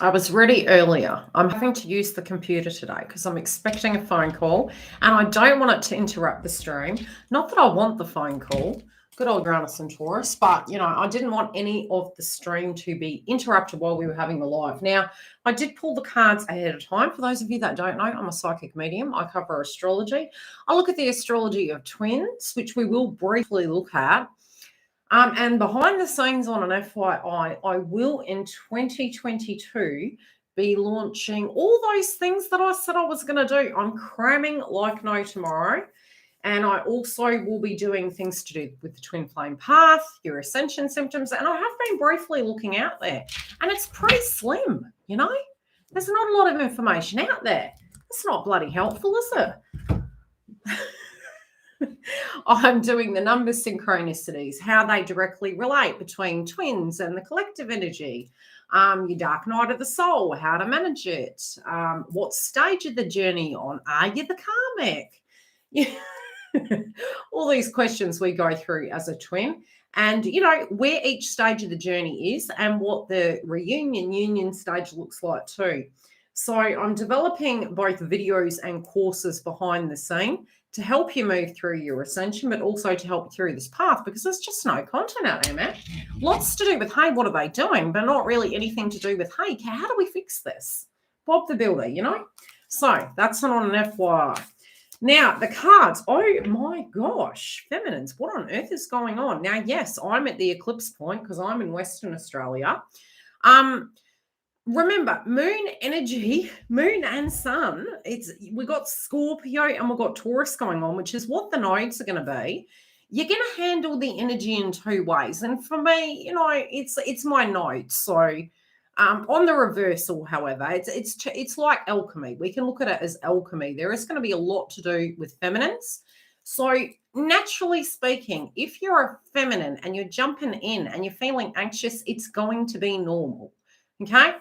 I was ready earlier. I'm having to use the computer today because I'm expecting a phone call and I don't want it to interrupt the stream. Not that I want the phone call, good old Uranus and Taurus, but I didn't want any of the stream to be interrupted while we were having the live. Now, I did pull the cards ahead of time. For those of you that don't know, I'm a psychic medium. I cover astrology. I look at the astrology of twins, which we will briefly look at. And behind the scenes on an FYI, I will in 2022 be launching all those things that I said I was going to do. I'm cramming like no tomorrow. And I also will be doing things to do with the twin flame path, your ascension symptoms. And I have been briefly looking out there. And it's pretty slim, There's not a lot of information out there. It's not bloody helpful, is it? I'm doing the number synchronicities, how they directly relate between twins and the collective energy, your dark night of the soul, how to manage it, what stage of the journey on, are you the karmic? All these questions we go through as a twin, and where each stage of the journey is and what the union stage looks like too. So I'm developing both videos and courses behind the scene to help you move through your ascension, but also to help you through this path, because there's just no content out there, man. Lots to do with, hey, what are they doing? But not really anything to do with, hey, how do we fix this? Bob the Builder, So that's on an FYI. Now, the cards, oh my gosh, feminines, what on earth is going on? Now, yes, I'm at the eclipse point because I'm in Western Australia. Remember, moon energy, moon and sun, we got Scorpio and we've got Taurus going on, which is what the nodes are going to be. You're going to handle the energy in two ways. And for me, it's my nodes. So on the reversal, however, it's like alchemy. We can look at it as alchemy. There is going to be a lot to do with feminines. So naturally speaking, if you're a feminine and you're jumping in and you're feeling anxious, it's going to be normal. Okay.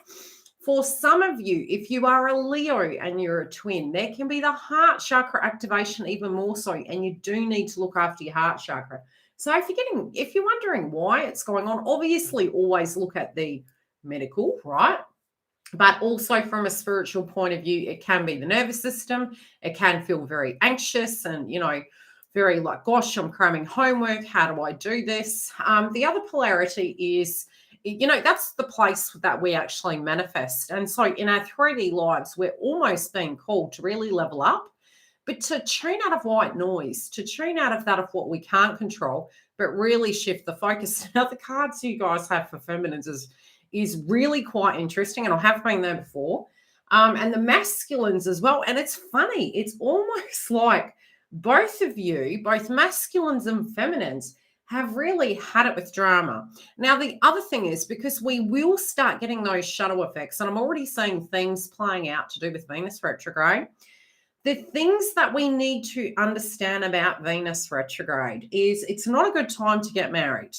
For some of you, if you are a Leo and you're a twin, there can be the heart chakra activation even more so, and you do need to look after your heart chakra. So if you're wondering why it's going on, obviously always look at the medical, right? But also from a spiritual point of view, it can be the nervous system. It can feel very anxious and, very like, gosh, I'm cramming homework. How do I do this? The other polarity is, that's the place that we actually manifest. And so in our 3D lives, we're almost being called to really level up, but to tune out of white noise, to tune out of that of what we can't control, but really shift the focus. Now, the cards you guys have for feminines is really quite interesting, and I have been there before. And the masculines as well. And it's funny. It's almost like both of you, both masculines and feminines, have really had it with drama. Now, the other thing is, because we will start getting those shadow effects, and I'm already seeing things playing out to do with Venus retrograde. The things that we need to understand about Venus retrograde is it's not a good time to get married.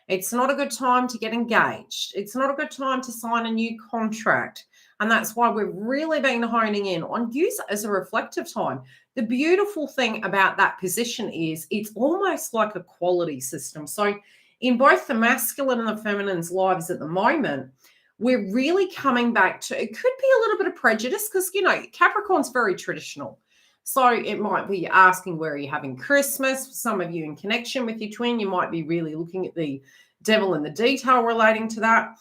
It's not a good time to get engaged. It's not a good time to sign a new contract. And that's why we've really been honing in on use it as a reflective time. The beautiful thing about that position is it's almost like a quality system. So in both the masculine and the feminine's lives at the moment, we're really coming back to, it could be a little bit of prejudice because, Capricorn's very traditional. So it might be asking, where are you having Christmas? For some of you in connection with your twin, you might be really looking at the devil in the detail relating to that.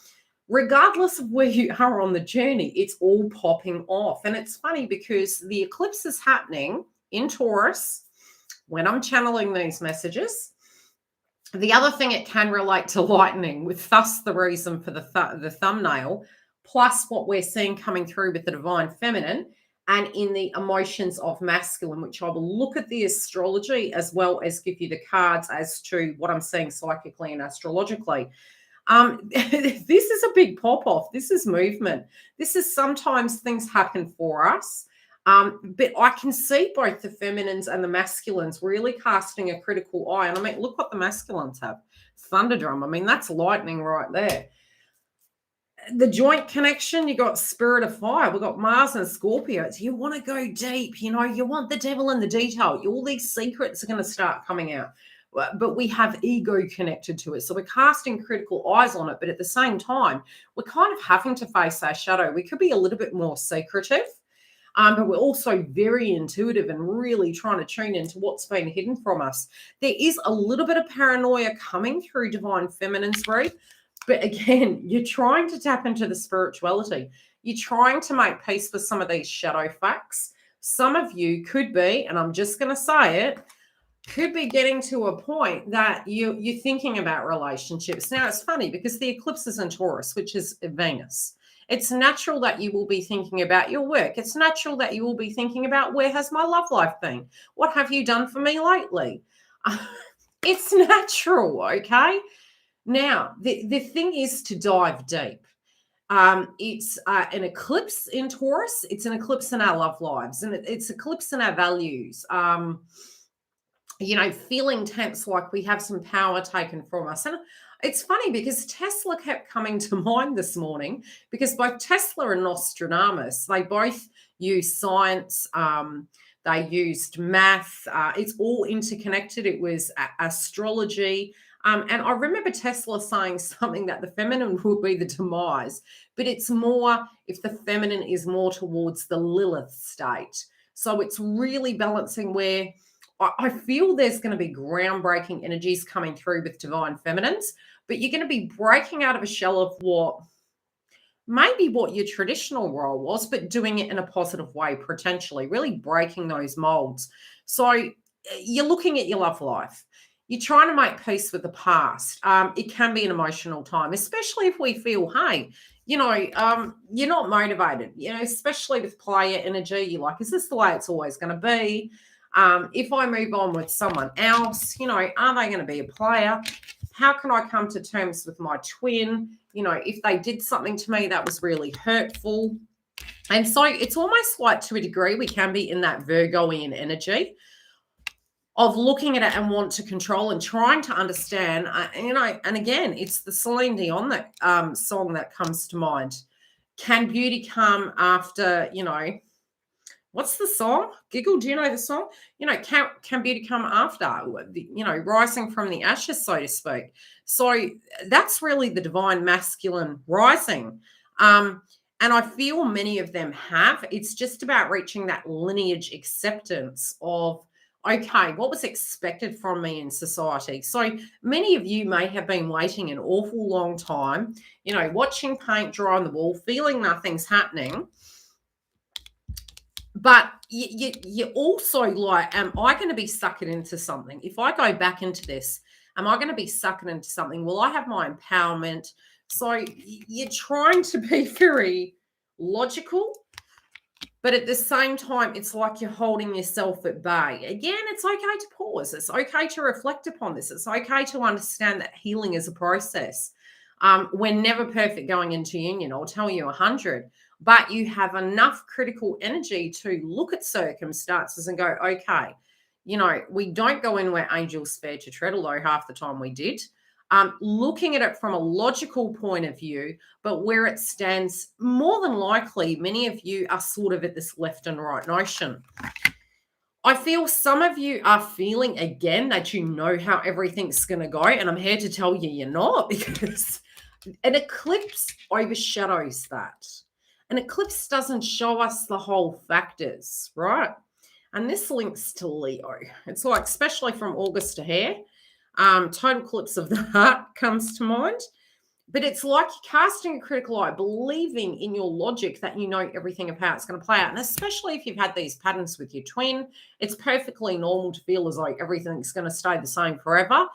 Regardless of where you are on the journey, it's all popping off. And it's funny because the eclipse is happening in Taurus when I'm channeling these messages. The other thing, it can relate to lightning, with thus the reason for the thumbnail, plus what we're seeing coming through with the divine feminine and in the emotions of masculine, which I will look at the astrology as well as give you the cards as to what I'm seeing psychically and astrologically. This is a big pop-off. This is movement. This is sometimes things happen for us. But I can see both the feminines and the masculines really casting a critical eye. And I mean, look what the masculines have. Thunderdrum. I mean, that's lightning right there. The joint connection, you got Spirit of Fire. We've got Mars and Scorpio. You want to go deep, you want the devil in the detail. All these secrets are going to start coming out. but we have ego connected to it. So we're casting critical eyes on it, but at the same time, we're kind of having to face our shadow. We could be a little bit more secretive. But we're also very intuitive and really trying to tune into what's been hidden from us. There is a little bit of paranoia coming through Divine Feminine's read, but again, you're trying to tap into the spirituality. You're trying to make peace with some of these shadow facts. Some of you could be, and I'm just going to say it, could be getting to a point that you're thinking about relationships. Now, it's funny because the eclipse is in Taurus, which is Venus. It's natural that you will be thinking about your work. It's natural that you will be thinking about, where has my love life been? What have you done for me lately? It's natural, okay? Now, the thing is to dive deep. It's an eclipse in Taurus. It's an eclipse in our love lives, and it's an eclipse in our values. Feeling tense, like we have some power taken from us. And it's funny because Tesla kept coming to mind this morning, because both Tesla and Nostradamus, they both use science. They used math. It's all interconnected. It was astrology. And I remember Tesla saying something that the feminine would be the demise, but it's more if the feminine is more towards the Lilith state. So it's really balancing where I feel there's going to be groundbreaking energies coming through with Divine Feminines, but you're going to be breaking out of a shell of what your traditional role was, but doing it in a positive way, potentially, really breaking those molds. So you're looking at your love life. You're trying to make peace with the past. It can be an emotional time, especially if we feel, hey, you're not motivated, especially with player energy. You're like, is this the way it's always going to be? If I move on with someone else, are they going to be a player? How can I come to terms with my twin? If they did something to me that was really hurtful. And so it's almost like, to a degree, we can be in that Virgoian energy of looking at it and want to control and trying to understand, and again, it's the Celine Dion that song that comes to mind. Can beauty come after, what's the song? Giggle, do you know the song? Can beauty come after, rising from the ashes, so to speak. So that's really the divine masculine rising. And I feel many of them have. It's just about reaching that lineage acceptance of, okay, what was expected from me in society? So many of you may have been waiting an awful long time, watching paint dry on the wall, feeling nothing's happening. But you also like, am I going to be sucking into something? If I go back into this, am I going to be sucking into something? Will I have my empowerment? So you're trying to be very logical, but at the same time, it's like you're holding yourself at bay. Again, it's okay to pause. It's okay to reflect upon this. It's okay to understand that healing is a process. We're never perfect going into union. I'll tell you 100. But you have enough critical energy to look at circumstances and go, okay, we don't go in where angels fare to tread, although half the time we did. Looking at it from a logical point of view, but where it stands, more than likely, many of you are sort of at this left and right notion. I feel some of you are feeling, again, that you know how everything's going to go, and I'm here to tell you you're not, because an eclipse overshadows that. An eclipse doesn't show us the whole factors, right? And this links to Leo. It's like, especially from August to here, total eclipse of the heart comes to mind. But it's like casting a critical eye, believing in your logic that you know everything of how it's going to play out. And especially if you've had these patterns with your twin, it's perfectly normal to feel as though everything's going to stay the same forever.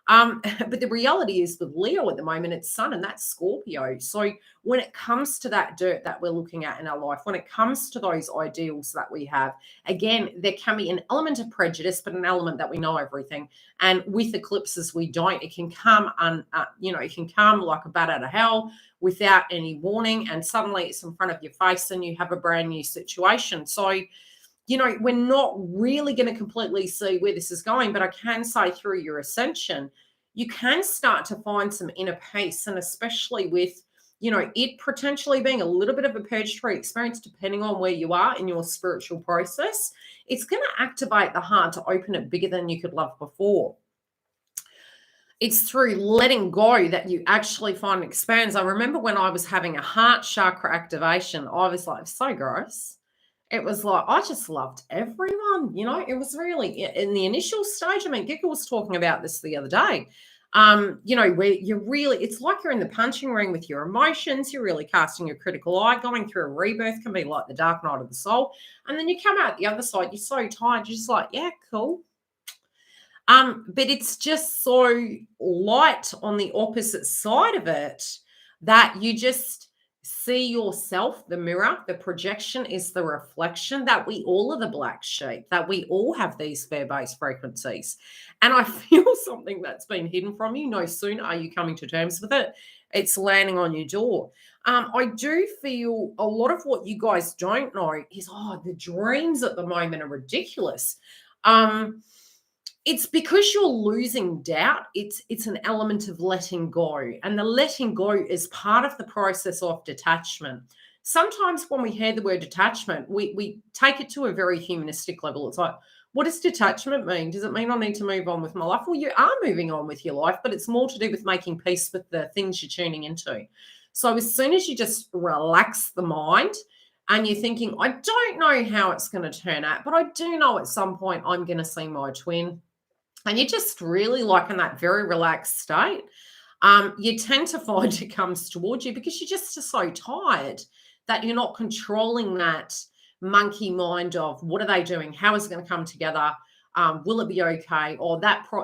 But the reality is with Leo at the moment, it's Sun, and that's Scorpio. So when it comes to that dirt that we're looking at in our life, when it comes to those ideals that we have, again, there can be an element of prejudice, but an element that we know everything. And with eclipses, we don't. It can come, it can come like a bat out of hell without any warning, and suddenly it's in front of your face and you have a brand new situation. So we're not really going to completely see where this is going, but I can say through your ascension, you can start to find some inner peace, and especially with, it potentially being a little bit of a purgatory experience, depending on where you are in your spiritual process, it's going to activate the heart to open it bigger than you could love before. it's through letting go that you actually find it expands. I remember when I was having a heart chakra activation, I was like, so gross. It was like, I just loved everyone, it was really in the initial stage. I mean, Gika was talking about this the other day. Where it's like you're in the punching ring with your emotions, you're really casting your critical eye, going through a rebirth can be like the dark night of the soul. And then you come out the other side, you're so tired, you're just like, yeah, cool. But it's just so light on the opposite side of it that you just see yourself, the mirror, the projection is the reflection, that we all are the black sheep, that we all have these fear-based frequencies. And I feel something that's been hidden from you, no sooner are you coming to terms with it, it's landing on your door. I do feel a lot of what you guys don't know is, the dreams at the moment are ridiculous. It's because you're losing doubt. It's an element of letting go. And the letting go is part of the process of detachment. Sometimes when we hear the word detachment, we take it to a very humanistic level. It's like, what does detachment mean? Does it mean I need to move on with my life? Well, you are moving on with your life, but it's more to do with making peace with the things you're tuning into. So as soon as you just relax the mind and you're thinking, I don't know how it's going to turn out, but I do know at some point I'm going to see my twin. And you're just really like in that very relaxed state, you tend to find it comes towards you because you're just so tired that you're not controlling that monkey mind of what are they doing? How is it going to come together? Will it be okay? Or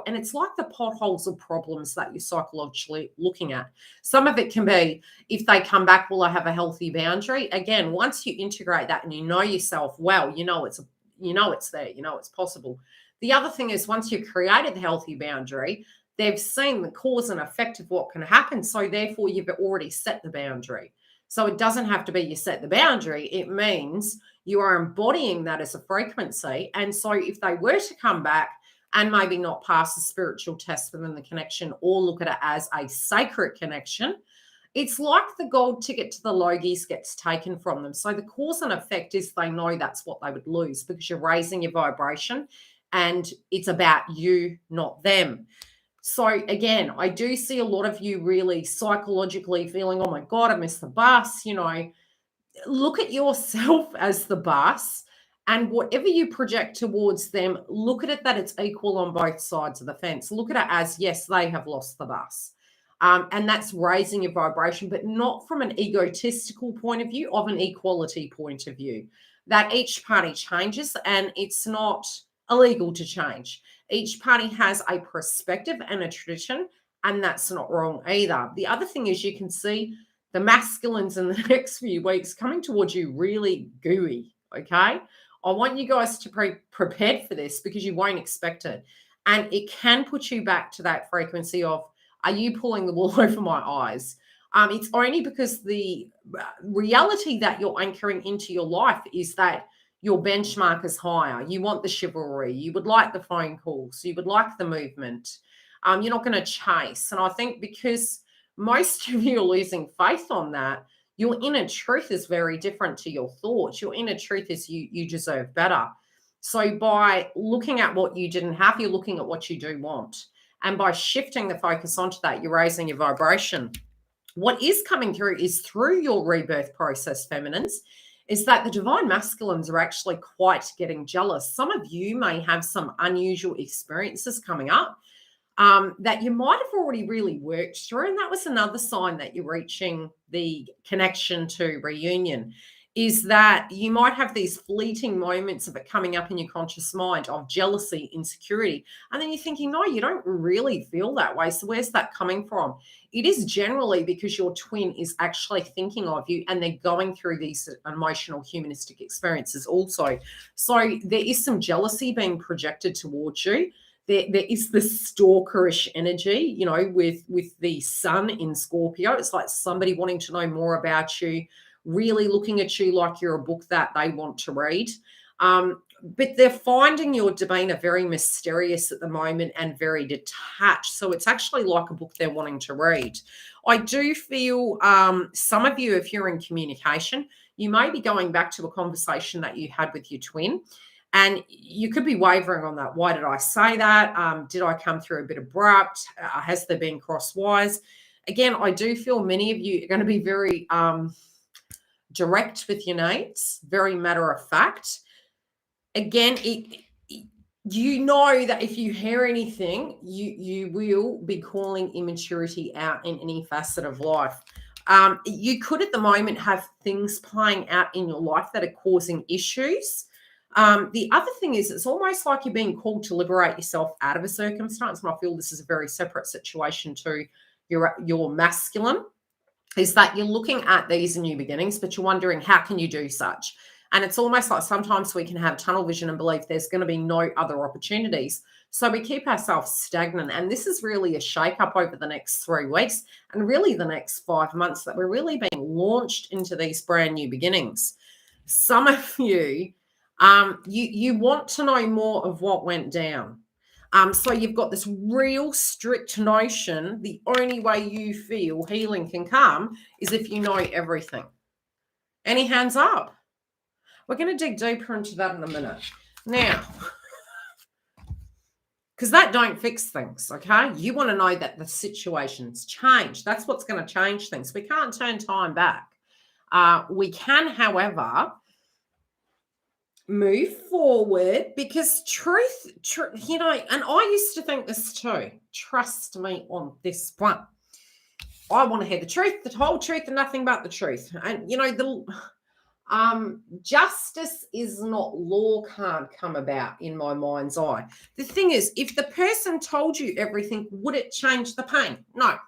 and it's like the potholes of problems that you're psychologically looking at. Some of it can be, if they come back, will I have a healthy boundary? Again, once you integrate that and you know yourself well, it's there, it's possible. The other thing is, once you've created the healthy boundary, they've seen the cause and effect of what can happen. So therefore, you've already set the boundary. So it doesn't have to be you set the boundary. It means you are embodying that as a frequency. And so if they were to come back and maybe not pass the spiritual test within the connection, or look at it as a sacred connection, it's like the gold ticket to the Logis gets taken from them. So the cause and effect is they know that's what they would lose because you're raising your vibration. And it's about you, not them. So again, I do see a lot of you really psychologically feeling, oh my God, I missed the bus. Look at yourself as the bus, and whatever you project towards them, look at it that it's equal on both sides of the fence. Look at it as, yes, they have lost the bus. And that's raising your vibration, but not from an egotistical point of view, of an equality point of view, that each party changes and it's not illegal to change. Each party has a perspective and a tradition, and that's not wrong either. The other thing is, you can see the masculines in the next few weeks coming towards you really gooey, okay? I want you guys to be prepared for this because you won't expect it. And it can put you back to that frequency of, are you pulling the wool over my eyes? It's only because the reality that you're anchoring into your life is that your benchmark is higher. You want the chivalry. You would like the phone calls. You would like the movement. You're not going to chase. And I think because most of you are losing faith on that, your inner truth is very different to your thoughts. Your inner truth is you deserve better. So by looking at what you didn't have, you're looking at what you do want. And by shifting the focus onto that, you're raising your vibration. What is coming through is, through your rebirth process, feminines, is that the divine masculines are actually quite getting jealous. Some of you may have some unusual experiences coming up that you might have already really worked through. And that was another sign that you're reaching the connection to reunion, is that you might have these fleeting moments of it coming up in your conscious mind of jealousy, insecurity. And then you're thinking, no, you don't really feel that way. So where's that coming from? It is generally because your twin is actually thinking of you and they're going through these emotional, humanistic experiences also. So there is some jealousy being projected towards you. There is the stalkerish energy, with the sun in Scorpio. It's like somebody wanting to know more about you, really looking at you like you're a book that they want to read. But they're finding your demeanor very mysterious at the moment and very detached. So it's actually like a book they're wanting to read. I do feel some of you, if you're in communication, you may be going back to a conversation that you had with your twin. And you could be wavering on that. Why did I say that? Did I come through a bit abrupt? Has there been crosswise? Again, I do feel many of you are going to be very direct with your needs, very matter of fact. Again, you know that if you hear anything, you will be calling immaturity out in any facet of life. You could at the moment have things playing out in your life that are causing issues. The other thing is, it's almost like you're being called to liberate yourself out of a circumstance. And I feel this is a very separate situation to your masculine, is that you're looking at these new beginnings, but you're wondering, how can you do such? And it's almost like sometimes we can have tunnel vision and believe there's going to be no other opportunities. So we keep ourselves stagnant. And this is really a shake-up over the next 3 weeks and really the next 5 months, that we're really being launched into these brand new beginnings. Some of you, you want to know more of what went down. So you've got this real strict notion, the only way you feel healing can come is if you know everything. Any hands up? We're going to dig deeper into that in a minute. Now, because that don't fix things, okay? You want to know that the situation's changed. That's what's going to change things. We can't turn time back. We can, however, move forward, because truth, you know, and I used to think this too. Trust me on this one. I want to hear the truth, the whole truth, and nothing but the truth. And, you know, justice is not law, can't come about in my mind's eye. The thing is, if the person told you everything, would it change the pain? No.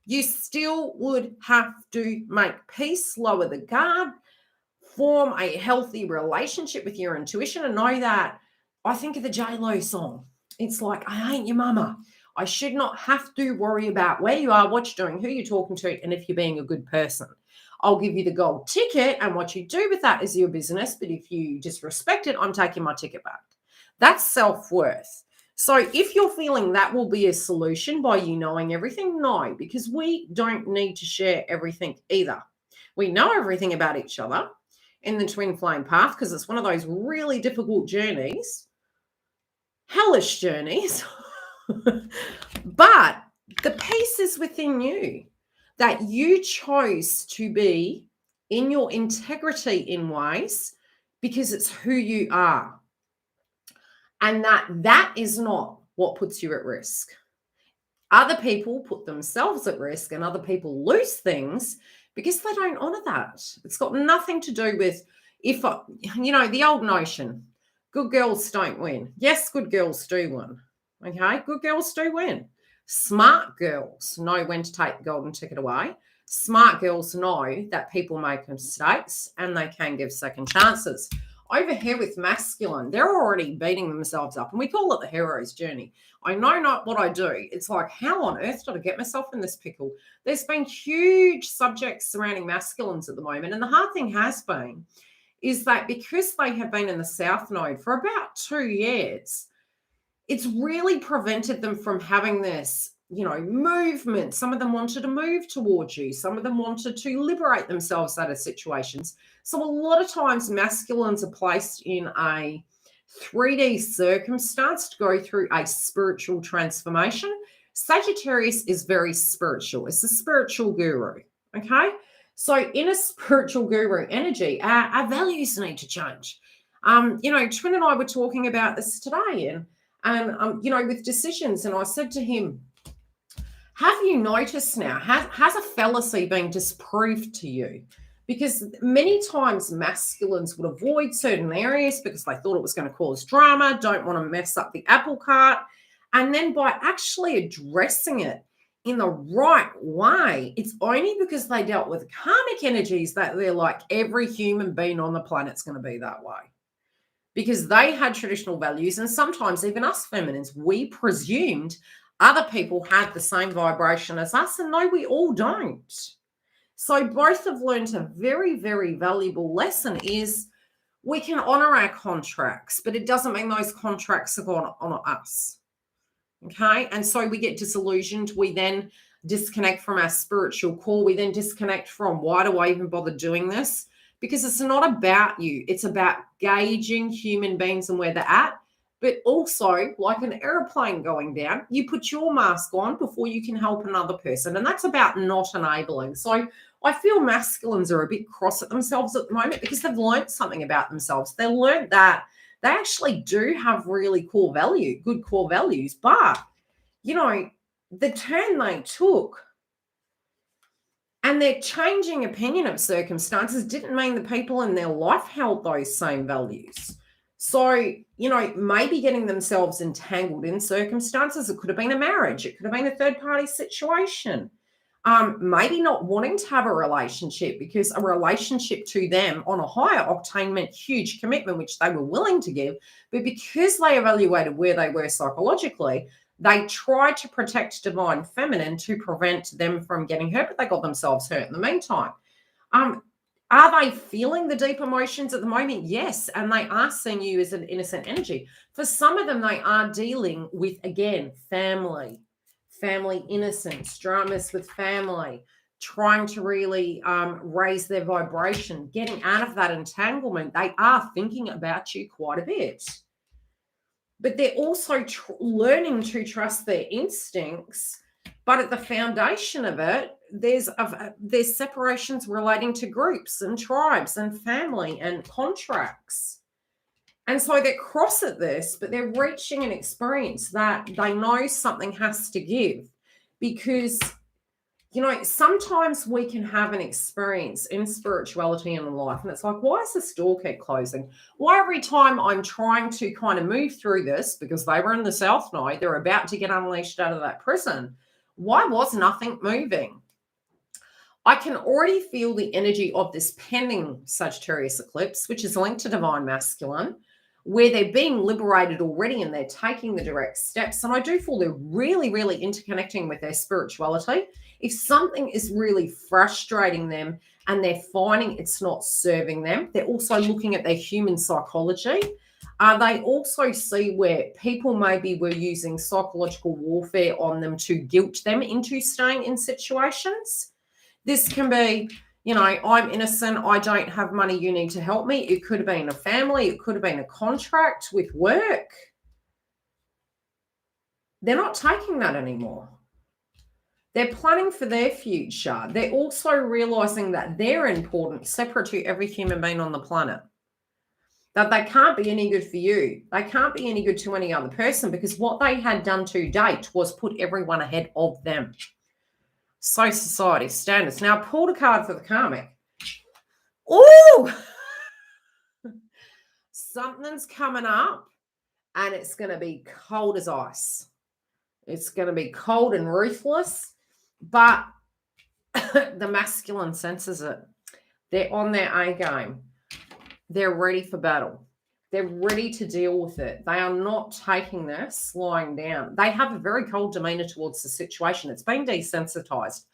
You still would have to make peace, lower the guard, form a healthy relationship with your intuition, and know that, I think of the J-Lo song. It's like, I ain't your mama. I should not have to worry about where you are, what you're doing, who you're talking to, and if you're being a good person. I'll give you the gold ticket, and what you do with that is your business. But if you disrespect it, I'm taking my ticket back. That's self-worth. So if you're feeling that will be a solution by you knowing everything, no, because we don't need to share everything either. We know everything about each other in the twin flame path, because it's one of those really difficult journeys, hellish journeys. But the peace is within you, that you chose to be in your integrity in ways because it's who you are. And that is not what puts you at risk. Other people put themselves at risk, and other people lose things because they don't honor that. It's got nothing to do with, you know, the old notion, good girls don't win. Yes, good girls do win. Okay, good girls do win. Smart girls know when to take the golden ticket away. Smart girls know that people make mistakes and they can give second chances. Over here with masculine, they're already beating themselves up, and we call it the hero's journey. I know not what I do. It's like, how on earth did I get myself in this pickle? There's been huge subjects surrounding masculines at the moment, and the hard thing has been is that because they have been in the South Node for about 2 years, it's really prevented them from having this, you know, movement. Some of them wanted to move towards you. Some of them wanted to liberate themselves out of situations. So a lot of times masculines are placed in a 3D circumstance to go through a spiritual transformation. Sagittarius is very spiritual. It's a spiritual guru, okay? So in a spiritual guru energy, our values need to change. You know, Twin and I were talking about this today, and you know, with decisions, and I said to him, have you noticed now, has a fallacy been disproved to you? Because many times masculines would avoid certain areas because they thought it was going to cause drama, don't want to mess up the apple cart. And then by actually addressing it in the right way, it's only because they dealt with karmic energies that they're like, every human being on the planet's going to be that way. Because they had traditional values, and sometimes even us feminines, we presumed other people had the same vibration as us, and no, we all don't. So both have learned a very, very valuable lesson is we can honor our contracts, but it doesn't mean those contracts are going to honor us. Okay? And so we get disillusioned. We then disconnect from our spiritual core. We then disconnect from, why do I even bother doing this? because it's not about you. It's about gauging human beings and where they're at. But also, like an airplane going down, you put your mask on before you can help another person. And that's about not enabling. So I feel masculines are a bit cross at themselves at the moment because they've learned something about themselves. They learned that they actually do have really good core values. But, you know, the turn they took and their changing opinion of circumstances didn't mean the people in their life held those same values. So, you know, maybe getting themselves entangled in circumstances. It could have been a marriage. It could have been a third-party situation. Maybe not wanting to have a relationship because a relationship to them on a higher octane meant huge commitment, which they were willing to give. But because they evaluated where they were psychologically, they tried to protect divine feminine to prevent them from getting hurt, but they got themselves hurt in the meantime. Are they feeling the deep emotions at the moment? Yes. And they are seeing you as an innocent energy. For some of them, they are dealing with, again, family innocence, dramas with family, trying to really raise their vibration, getting out of that entanglement. They are thinking about you quite a bit. But they're also learning to trust their instincts. But at the foundation of it, there's separations relating to groups and tribes and family and contracts. And so they're cross at this, but they're reaching an experience that they know something has to give. Because, you know, sometimes we can have an experience in spirituality and in life, and it's like, why does this door keep closing? Why every time I'm trying to kind of move through this, because they were in the South Node, they're about to get unleashed out of that prison, why was nothing moving? I can already feel the energy of this pending Sagittarius eclipse, which is linked to divine masculine, where they're being liberated already and they're taking the direct steps. And I do feel they're really, really interconnecting with their spirituality. If something is really frustrating them and they're finding it's not serving them, they're also looking at their human psychology. They also see where people maybe were using psychological warfare on them to guilt them into staying in situations. This can be, you know, I'm innocent, I don't have money, you need to help me. It could have been a family, it could have been a contract with work. They're not taking that anymore. They're planning for their future. They're also realizing that they're important, separate to every human being on the planet. That they can't be any good for you. They can't be any good to any other person because what they had done to date was put everyone ahead of them. So society standards. Now, I pulled a card for the karmic. Ooh! Something's coming up and it's going to be cold as ice. It's going to be cold and ruthless, but the masculine senses it. They're on their A game. They're ready for battle. They're ready to deal with it. They are not taking this lying down. They have a very cold demeanor towards the situation. It's been desensitized.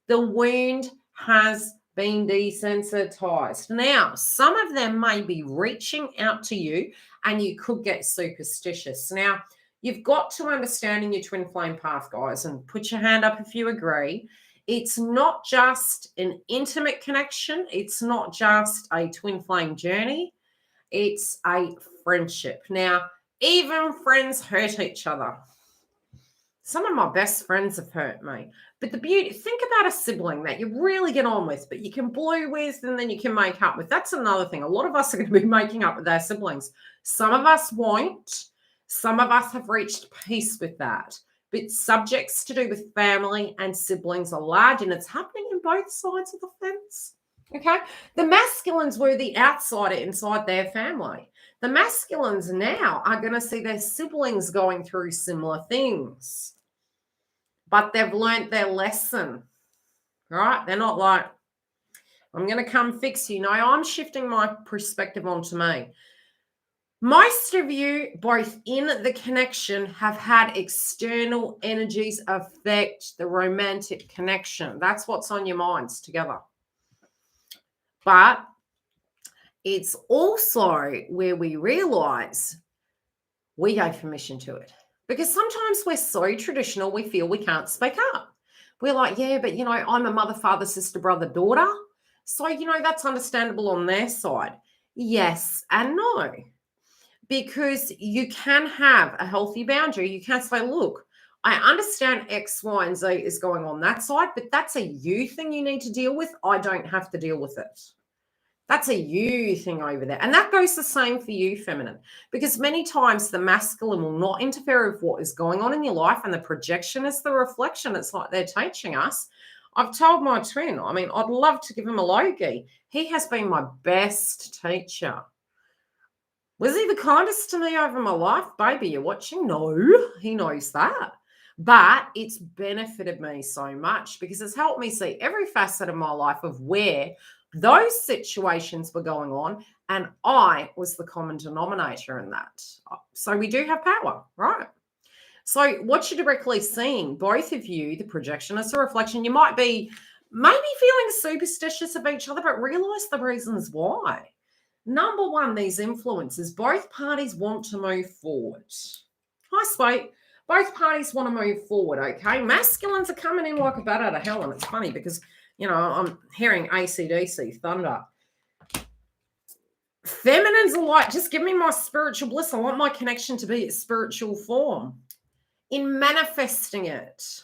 The wound has been desensitized. Now, some of them may be reaching out to you and you could get superstitious. Now, you've got to understand in your twin flame path, guys, and put your hand up if you agree. It's not just an intimate connection. It's not just a twin flame journey. It's a friendship. Now, even friends hurt each other. Some of my best friends have hurt me. But the beauty, think about a sibling that you really get on with, but you can blue with and then you can make up with. That's another thing. A lot of us are going to be making up with our siblings. Some of us won't. Some of us have reached peace with that. But subjects to do with family and siblings are large, and it's happening in both sides of the fence. Okay? The masculines were the outsider inside their family. The masculines now are going to see their siblings going through similar things. But they've learned their lesson, right? They're not like, I'm going to come fix you. No, I'm shifting my perspective onto me. Most of you, both in the connection, have had external energies affect the romantic connection. That's what's on your minds together. But it's also where we realize we gave permission to it. Because sometimes we're so traditional, we feel we can't speak up. We're like, yeah, but, you know, I'm a mother, father, sister, brother, daughter. So, that's understandable on their side. Yes and no, because you can have a healthy boundary. You can say, look, I understand X, Y, and Z is going on that side, but that's a you thing you need to deal with. I don't have to deal with it. That's a you thing over there. And that goes the same for you, feminine, because many times the masculine will not interfere with what is going on in your life, and the projection is the reflection. It's like they're teaching us. I've told my twin, I'd love to give him a Logie. He has been my best teacher. Was he the kindest to me over my life? Baby, you're watching? No, he knows that. But it's benefited me so much because it's helped me see every facet of my life of where those situations were going on, and I was the common denominator in that. So we do have power, right? So what you're directly seeing, both of you, the projection is a reflection. You might be maybe feeling superstitious of each other, but realize the reasons why. Number one, these influences, both parties want to move forward. Hi, Spate. Both parties want to move forward, okay? Masculines are coming in like a bat out of hell, and it's funny because, I'm hearing AC/DC, thunder. Feminines are like, just give me my spiritual bliss. I want my connection to be its spiritual form. In manifesting it,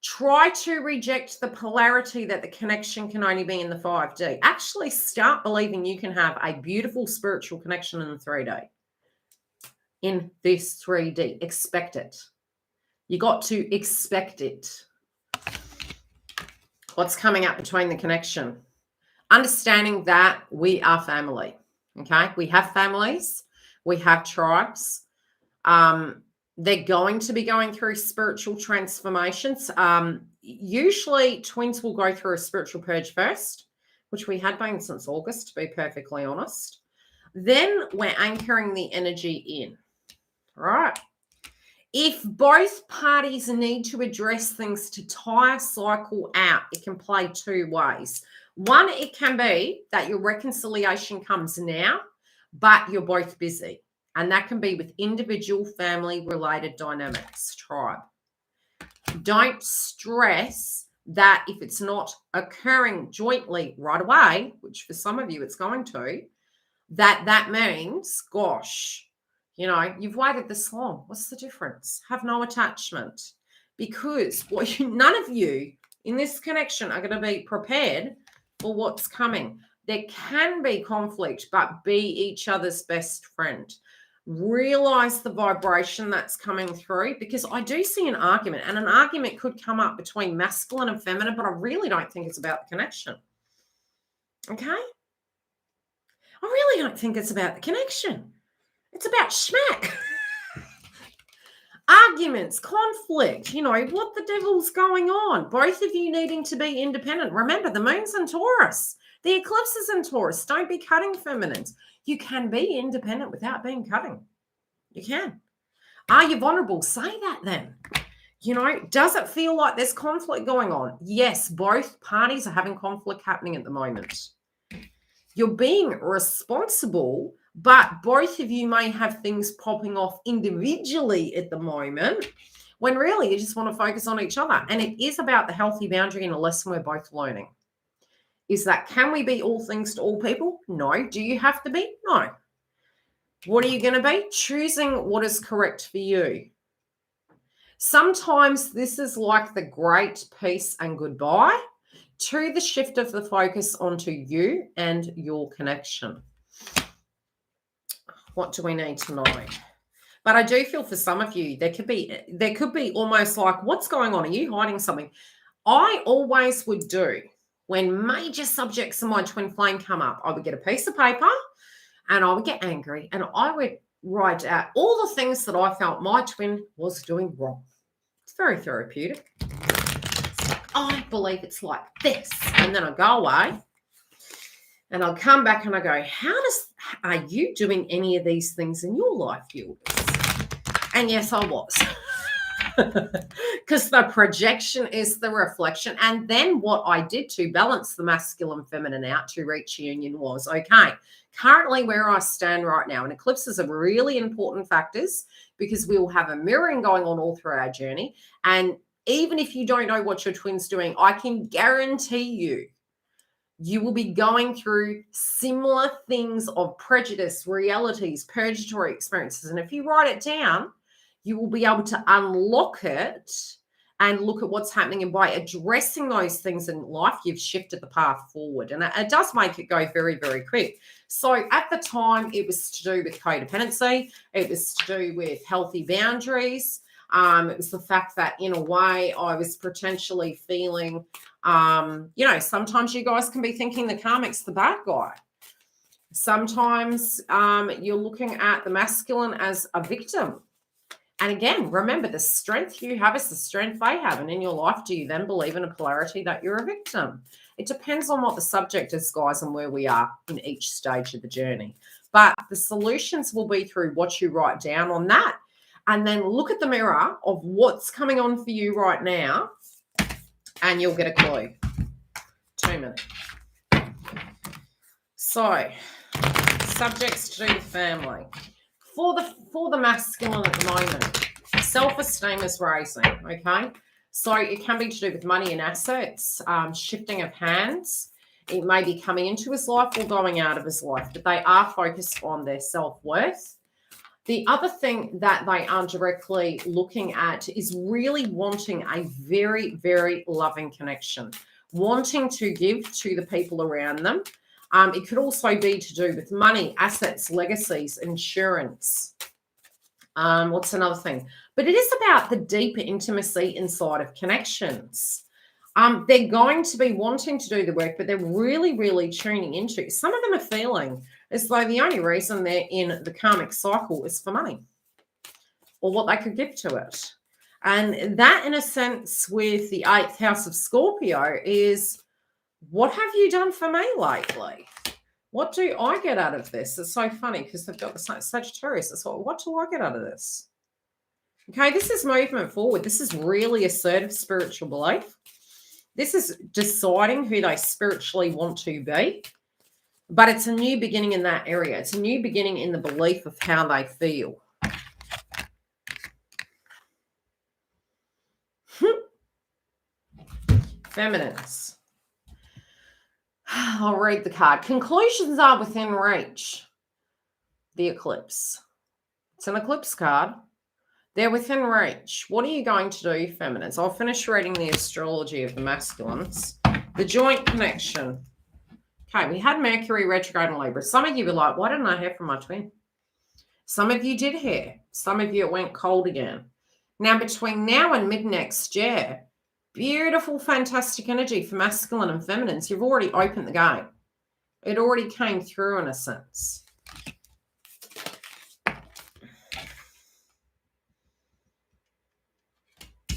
try to reject the polarity that the connection can only be in the 5D. Actually start believing you can have a beautiful spiritual connection in the 3D. In this 3D. Expect it. You got to expect it. What's coming up between the connection? Understanding that we are family. Okay? We have families. We have tribes. They're going to be going through spiritual transformations. Usually twins will go through a spiritual purge first, which we had been since August, to be perfectly honest. Then we're anchoring the energy in. All right. If both parties need to address things to tie a cycle out, it can play two ways. One, it can be that your reconciliation comes now, but you're both busy. And that can be with individual, family-related dynamics, tribe. Don't stress that if it's not occurring jointly right away, which for some of you it's going to, that means, gosh, you've waited this long. What's the difference? Have no attachment. Because none of you in this connection are going to be prepared for what's coming. There can be conflict, but be each other's best friend. Realize the vibration that's coming through, because I do see an argument, and an argument could come up between masculine and feminine, but I really don't think it's about the connection. Okay? I really don't think it's about the connection. It's about schmack. Arguments, conflict, what the devil's going on? Both of you needing to be independent. Remember, the moon's in Taurus. The eclipse is in Taurus. Don't be cutting feminines. You can be independent without being cutting. You can. Are you vulnerable? Say that then. Does it feel like there's conflict going on? Yes, both parties are having conflict happening at the moment. You're being responsible, but both of you may have things popping off individually at the moment when really you just want to focus on each other. And it is about the healthy boundary and a lesson we're both learning. Is that, can we be all things to all people? No. Do you have to be? No. What are you going to be? Choosing what is correct for you. Sometimes this is like the great peace and goodbye to the shift of the focus onto you and your connection. What do we need to know? But I do feel for some of you, there could be almost like, what's going on? Are you hiding something? I always would do, when major subjects in my twin flame come up, I would get a piece of paper and I would get angry and I would write out all the things that I felt my twin was doing wrong. It's very therapeutic. It's like, I believe it's like this. And then I go away and I'll come back and I go, are you doing any of these things in your life, YILDIZ? And yes, I was. Because the projection is the reflection. And then what I did to balance the masculine feminine out to reach union was, okay, currently where I stand right now, and eclipses are really important factors because we will have a mirroring going on all through our journey. And even if you don't know what your twin's doing, I can guarantee you You will be going through similar things of prejudice, realities, purgatory experiences. And if you write it down, you will be able to unlock it and look at what's happening. And by addressing those things in life, you've shifted the path forward. And it does make it go very, very quick. So at the time, it was to do with codependency. It was to do with healthy boundaries. It was the fact that, in a way, I was potentially feeling, sometimes you guys can be thinking the karmic's the bad guy. Sometimes you're looking at the masculine as a victim. And again, remember, the strength you have is the strength they have. And in your life, do you then believe in a polarity that you're a victim? It depends on what the subject is, guys, and where we are in each stage of the journey. But the solutions will be through what you write down on that. And then look at the mirror of what's coming on for you right now, and you'll get a clue. 2 minutes. So, subjects to do with family. For the masculine at the moment, self-esteem is rising, okay? So it can be to do with money and assets, shifting of hands. It may be coming into his life or going out of his life, but they are focused on their self-worth. The other thing that they are directly looking at is really wanting a very, very loving connection, wanting to give to the people around them. It could also be to do with money, assets, legacies, insurance. What's another thing? But it is about the deeper intimacy inside of connections. They're going to be wanting to do the work, but they're really, really tuning into. Some of them are feeling as though the only reason they're in the karmic cycle is for money or what they could give to it. And that, in a sense, with the 8th house of Scorpio is, what have you done for me lately? What do I get out of this? It's so funny because they've got the Sagittarius. It's what do I get out of this? Okay, this is movement forward. This is really assertive spiritual belief. This is deciding who they spiritually want to be. But it's a new beginning in that area. It's a new beginning in the belief of how they feel. Feminines. I'll read the card. Conclusions are within reach. The eclipse. It's an eclipse card. They're within reach. What are you going to do, feminines? I'll finish reading the astrology of the masculines. The joint connection. Okay, we had Mercury retrograde in Libra. Some of you were like, why didn't I hear from my twin? Some of you did hear. Some of you, it went cold again. Now, between now and mid-next year, beautiful, fantastic energy for masculine and feminines. You've already opened the gate. It already came through in a sense.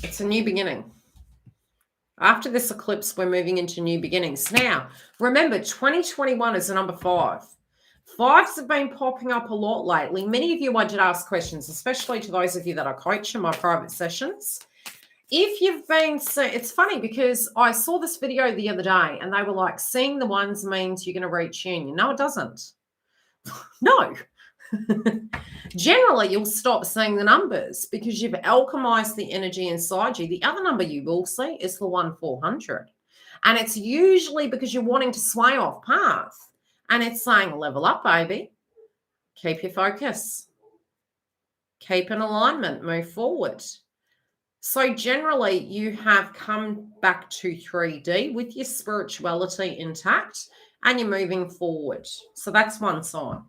It's a new beginning. After this eclipse, we're moving into new beginnings. Now, remember, 2021 is the number 5. 5s have been popping up a lot lately. Many of you, I did ask questions, especially to those of you that I coach in my private sessions. If you've been, it's funny because I saw this video the other day and they were like, seeing the ones means you're going to reach union. No, it doesn't. No. Generally, you'll stop seeing the numbers because you've alchemized the energy inside you. The other number you will see is the 1-400. And it's usually because you're wanting to sway off path. And it's saying, level up, baby. Keep your focus. Keep an alignment. Move forward. So generally, you have come back to 3D with your spirituality intact and you're moving forward. So that's one sign.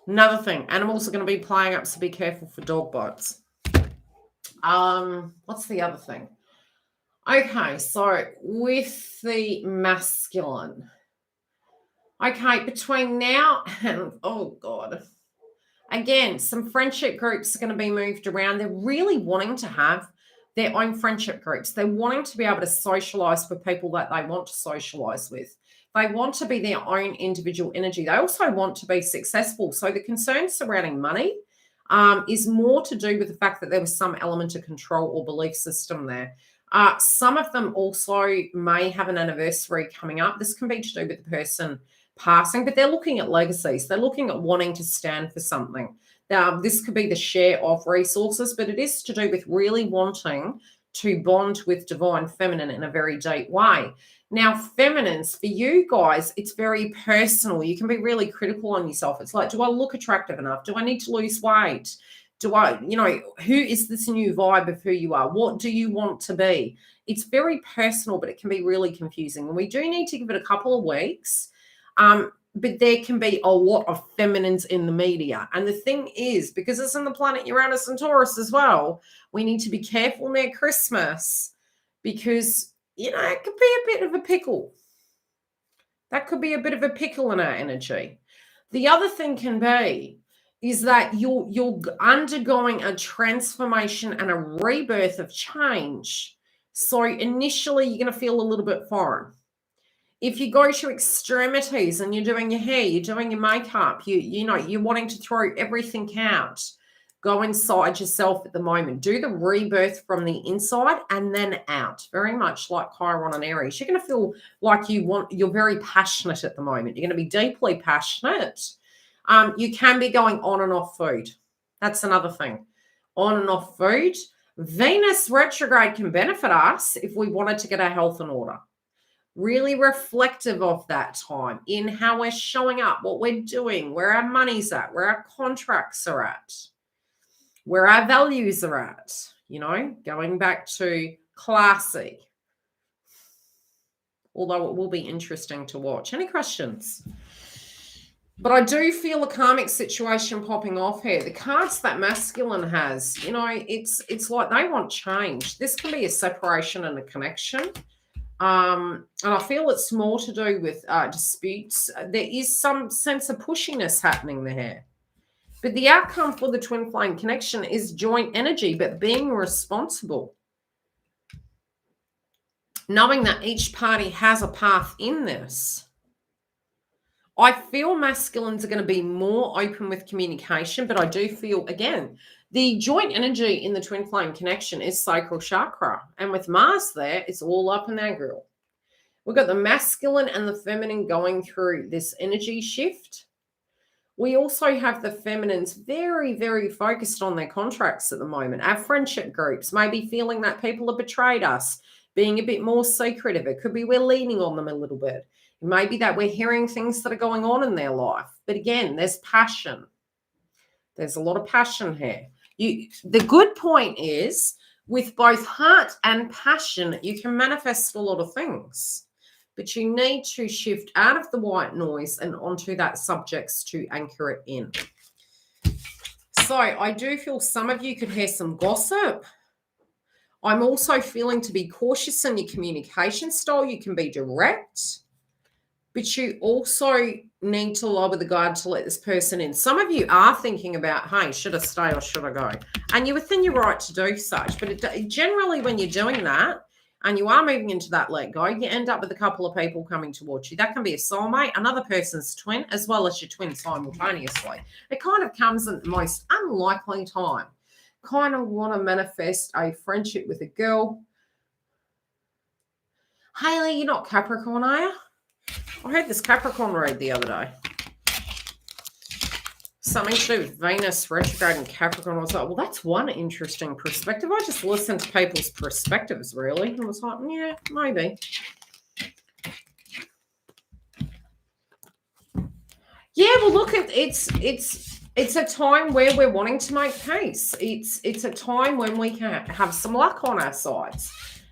Another thing, animals are going to be playing up, so be careful for dog bites. What's the other thing? Okay, so with the masculine. Okay, between now and, oh God. Again, some friendship groups are going to be moved around. They're really wanting to have their own friendship groups. They're wanting to be able to socialize with people that they want to socialize with. They want to be their own individual energy. They also want to be successful. So the concern surrounding money is more to do with the fact that there was some element of control or belief system there. Some of them also may have an anniversary coming up. This can be to do with the person passing, but they're looking at legacies. They're looking at wanting to stand for something. Now, this could be the share of resources, but it is to do with really wanting to bond with divine feminine in a very deep way. Now, feminines, for you guys, it's very personal. You can be really critical on yourself. It's like, do I look attractive enough? Do I need to lose weight? Do I, who is this new vibe of who you are? What do you want to be? It's very personal, but it can be really confusing. And we do need to give it a couple of weeks. But there can be a lot of feminines in the media. And the thing is, because it's in the planet Uranus and Taurus as well, we need to be careful near Christmas because, it could be a bit of a pickle. That could be a bit of a pickle in our energy. The other thing can be is that you're undergoing a transformation and a rebirth of change. So initially, you're going to feel a little bit foreign. If you go to extremities and you're doing your hair, you're doing your makeup, you're wanting to throw everything out, go inside yourself at the moment. Do the rebirth from the inside and then out. Very much like Chiron and Aries. You're going to feel like you're very passionate at the moment. You're going to be deeply passionate. You can be going on and off food. That's another thing. On and off food. Venus retrograde can benefit us if we wanted to get our health in order. Really reflective of that time in how we're showing up, what we're doing, where our money's at, where our contracts are at, where our values are at, going back to classy. Although it will be interesting to watch. Any questions? But I do feel a karmic situation popping off here. The cards that masculine has, it's like they want change. This can be a separation and a connection. And I feel it's more to do with disputes. There is some sense of pushiness happening there. But the outcome for the twin flame connection is joint energy, but being responsible. Knowing that each party has a path in this. I feel masculines are going to be more open with communication, but I do feel, again, the joint energy in the twin flame connection is sacral chakra. And with Mars there, it's all up in our grill. We've got the masculine and the feminine going through this energy shift. We also have the feminines very, very focused on their contracts at the moment. Our friendship groups may be feeling that people have betrayed us, being a bit more secretive. It could be we're leaning on them a little bit. It may be that we're hearing things that are going on in their life. But again, there's passion. There's a lot of passion here. The good point is, with both heart and passion, you can manifest a lot of things. But you need to shift out of the white noise and onto that subjects to anchor it in. So I do feel some of you could hear some gossip. I'm also feeling to be cautious in your communication style. You can be direct, but you also need to lower the guard to let this person in. Some of you are thinking about, hey, should I stay or should I go? And you're within your right to do such. But generally when you're doing that and you are moving into that let go, you end up with a couple of people coming towards you. That can be a soulmate, another person's twin, as well as your twin simultaneously. It kind of comes at the most unlikely time. Kind of want to manifest a friendship with a girl. Hayley, you're not Capricorn, are you? I heard this Capricorn read the other day. Something to do with Venus retrograde and Capricorn. I was like, well, that's one interesting perspective. I just listened to people's perspectives, really. And I was like, yeah, maybe. Yeah, well, look, it's a time where we're wanting to make peace. It's a time when we can have some luck on our sides.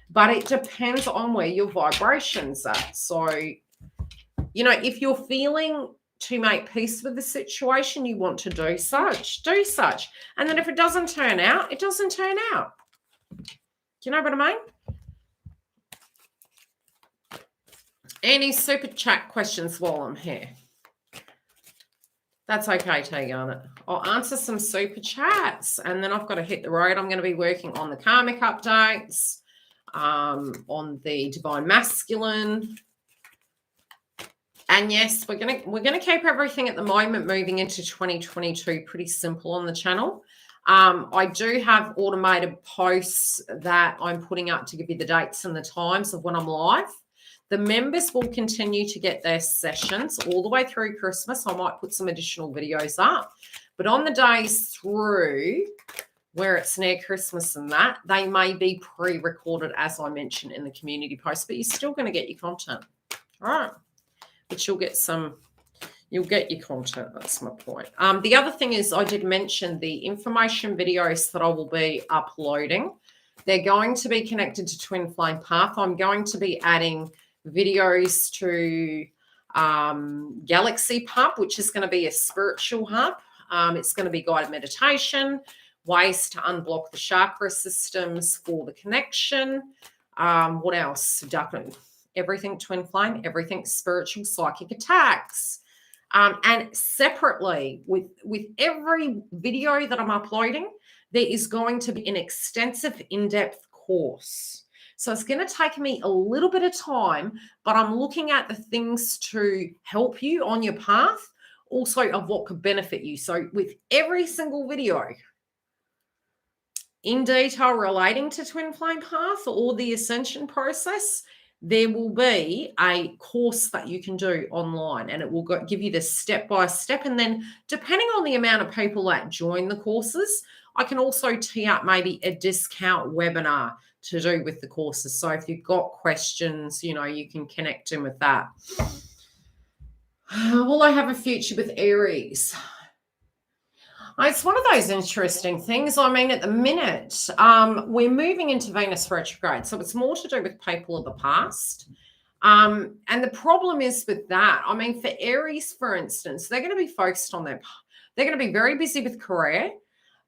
But it depends on where your vibration's at. So, if you're feeling to make peace with the situation, you want to do such. And then if it doesn't turn out, it doesn't turn out. Do you know what I mean? Any super chat questions while I'm here? That's okay, Garnet. I'll answer some super chats and then I've got to hit the road. I'm going to be working on the karmic updates, on the divine masculine. And yes, we're gonna keep everything at the moment moving into 2022 pretty simple on the channel. I do have automated posts that I'm putting up to give you the dates and the times of when I'm live. The members will continue to get their sessions all the way through Christmas. I might put some additional videos up. But on the days through where it's near Christmas and that, they may be pre-recorded, as I mentioned in the community post, but you're still going to get your content. All right. But you'll get your content. That's my point. The other thing is I did mention the information videos that I will be uploading. They're going to be connected to Twin Flame Path. I'm going to be adding videos to Galaxy Pub, which is going to be a spiritual hub. It's going to be guided meditation, ways to unblock the chakra systems for the connection. What else? Everything Twin Flame, everything spiritual, psychic attacks. And separately, with every video that I'm uploading, there is going to be an extensive in-depth course. So it's going to take me a little bit of time, but I'm looking at the things to help you on your path, also of what could benefit you. So with every single video in detail relating to Twin Flame Path or the ascension process, there will be a course that you can do online, and it will give you the step-by-step. And then depending on the amount of people that join the courses, I can also tee up maybe a discount webinar to do with the courses. So if you've got questions, you can connect in with that. Will I have a future with Aries? It's one of those interesting things. I mean, at the minute, we're moving into Venus retrograde, so it's more to do with people of the past. And the problem is with that, I mean, for Aries, for instance, they're going to be focused on they're going to be very busy with career,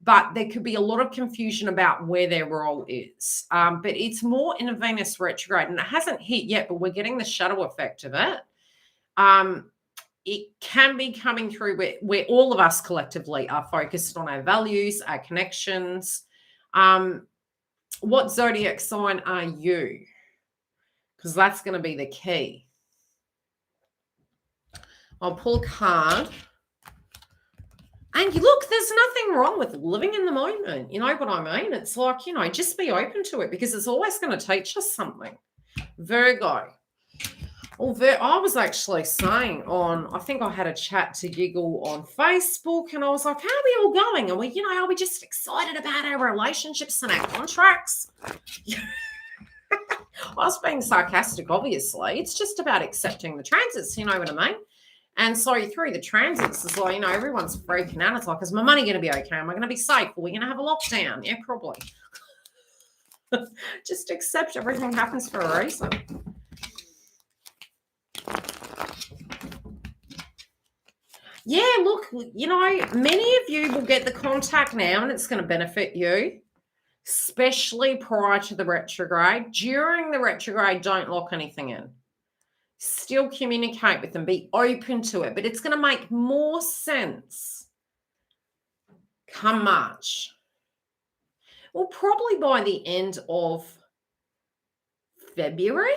but there could be a lot of confusion about where their role is. But it's more in a Venus retrograde, and it hasn't hit yet, but we're getting the shadow effect of it. It can be coming through where all of us collectively are focused on our values, our connections. What zodiac sign are you? Because that's going to be the key. I'll pull a card. And look, there's nothing wrong with living in the moment. You know what I mean? It's like, just be open to it, because it's always going to teach us something. Virgo. Well, I was actually saying I think I had a chat to Giggle on Facebook, and I was like, how are we all going? And are we just excited about our relationships and our contracts? I was being sarcastic, obviously. It's just about accepting the transits, you know what I mean? And so through the transits, it's like, everyone's freaking out. It's like, is my money going to be okay? Am I going to be safe? Are we going to have a lockdown? Yeah, probably. Just accept everything happens for a reason. Yeah, look, many of you will get the contact now, and it's going to benefit you, especially prior to the retrograde. During the retrograde, don't lock anything in. Still communicate with them. Be open to it, but it's going to make more sense come March. Well, probably by the end of February,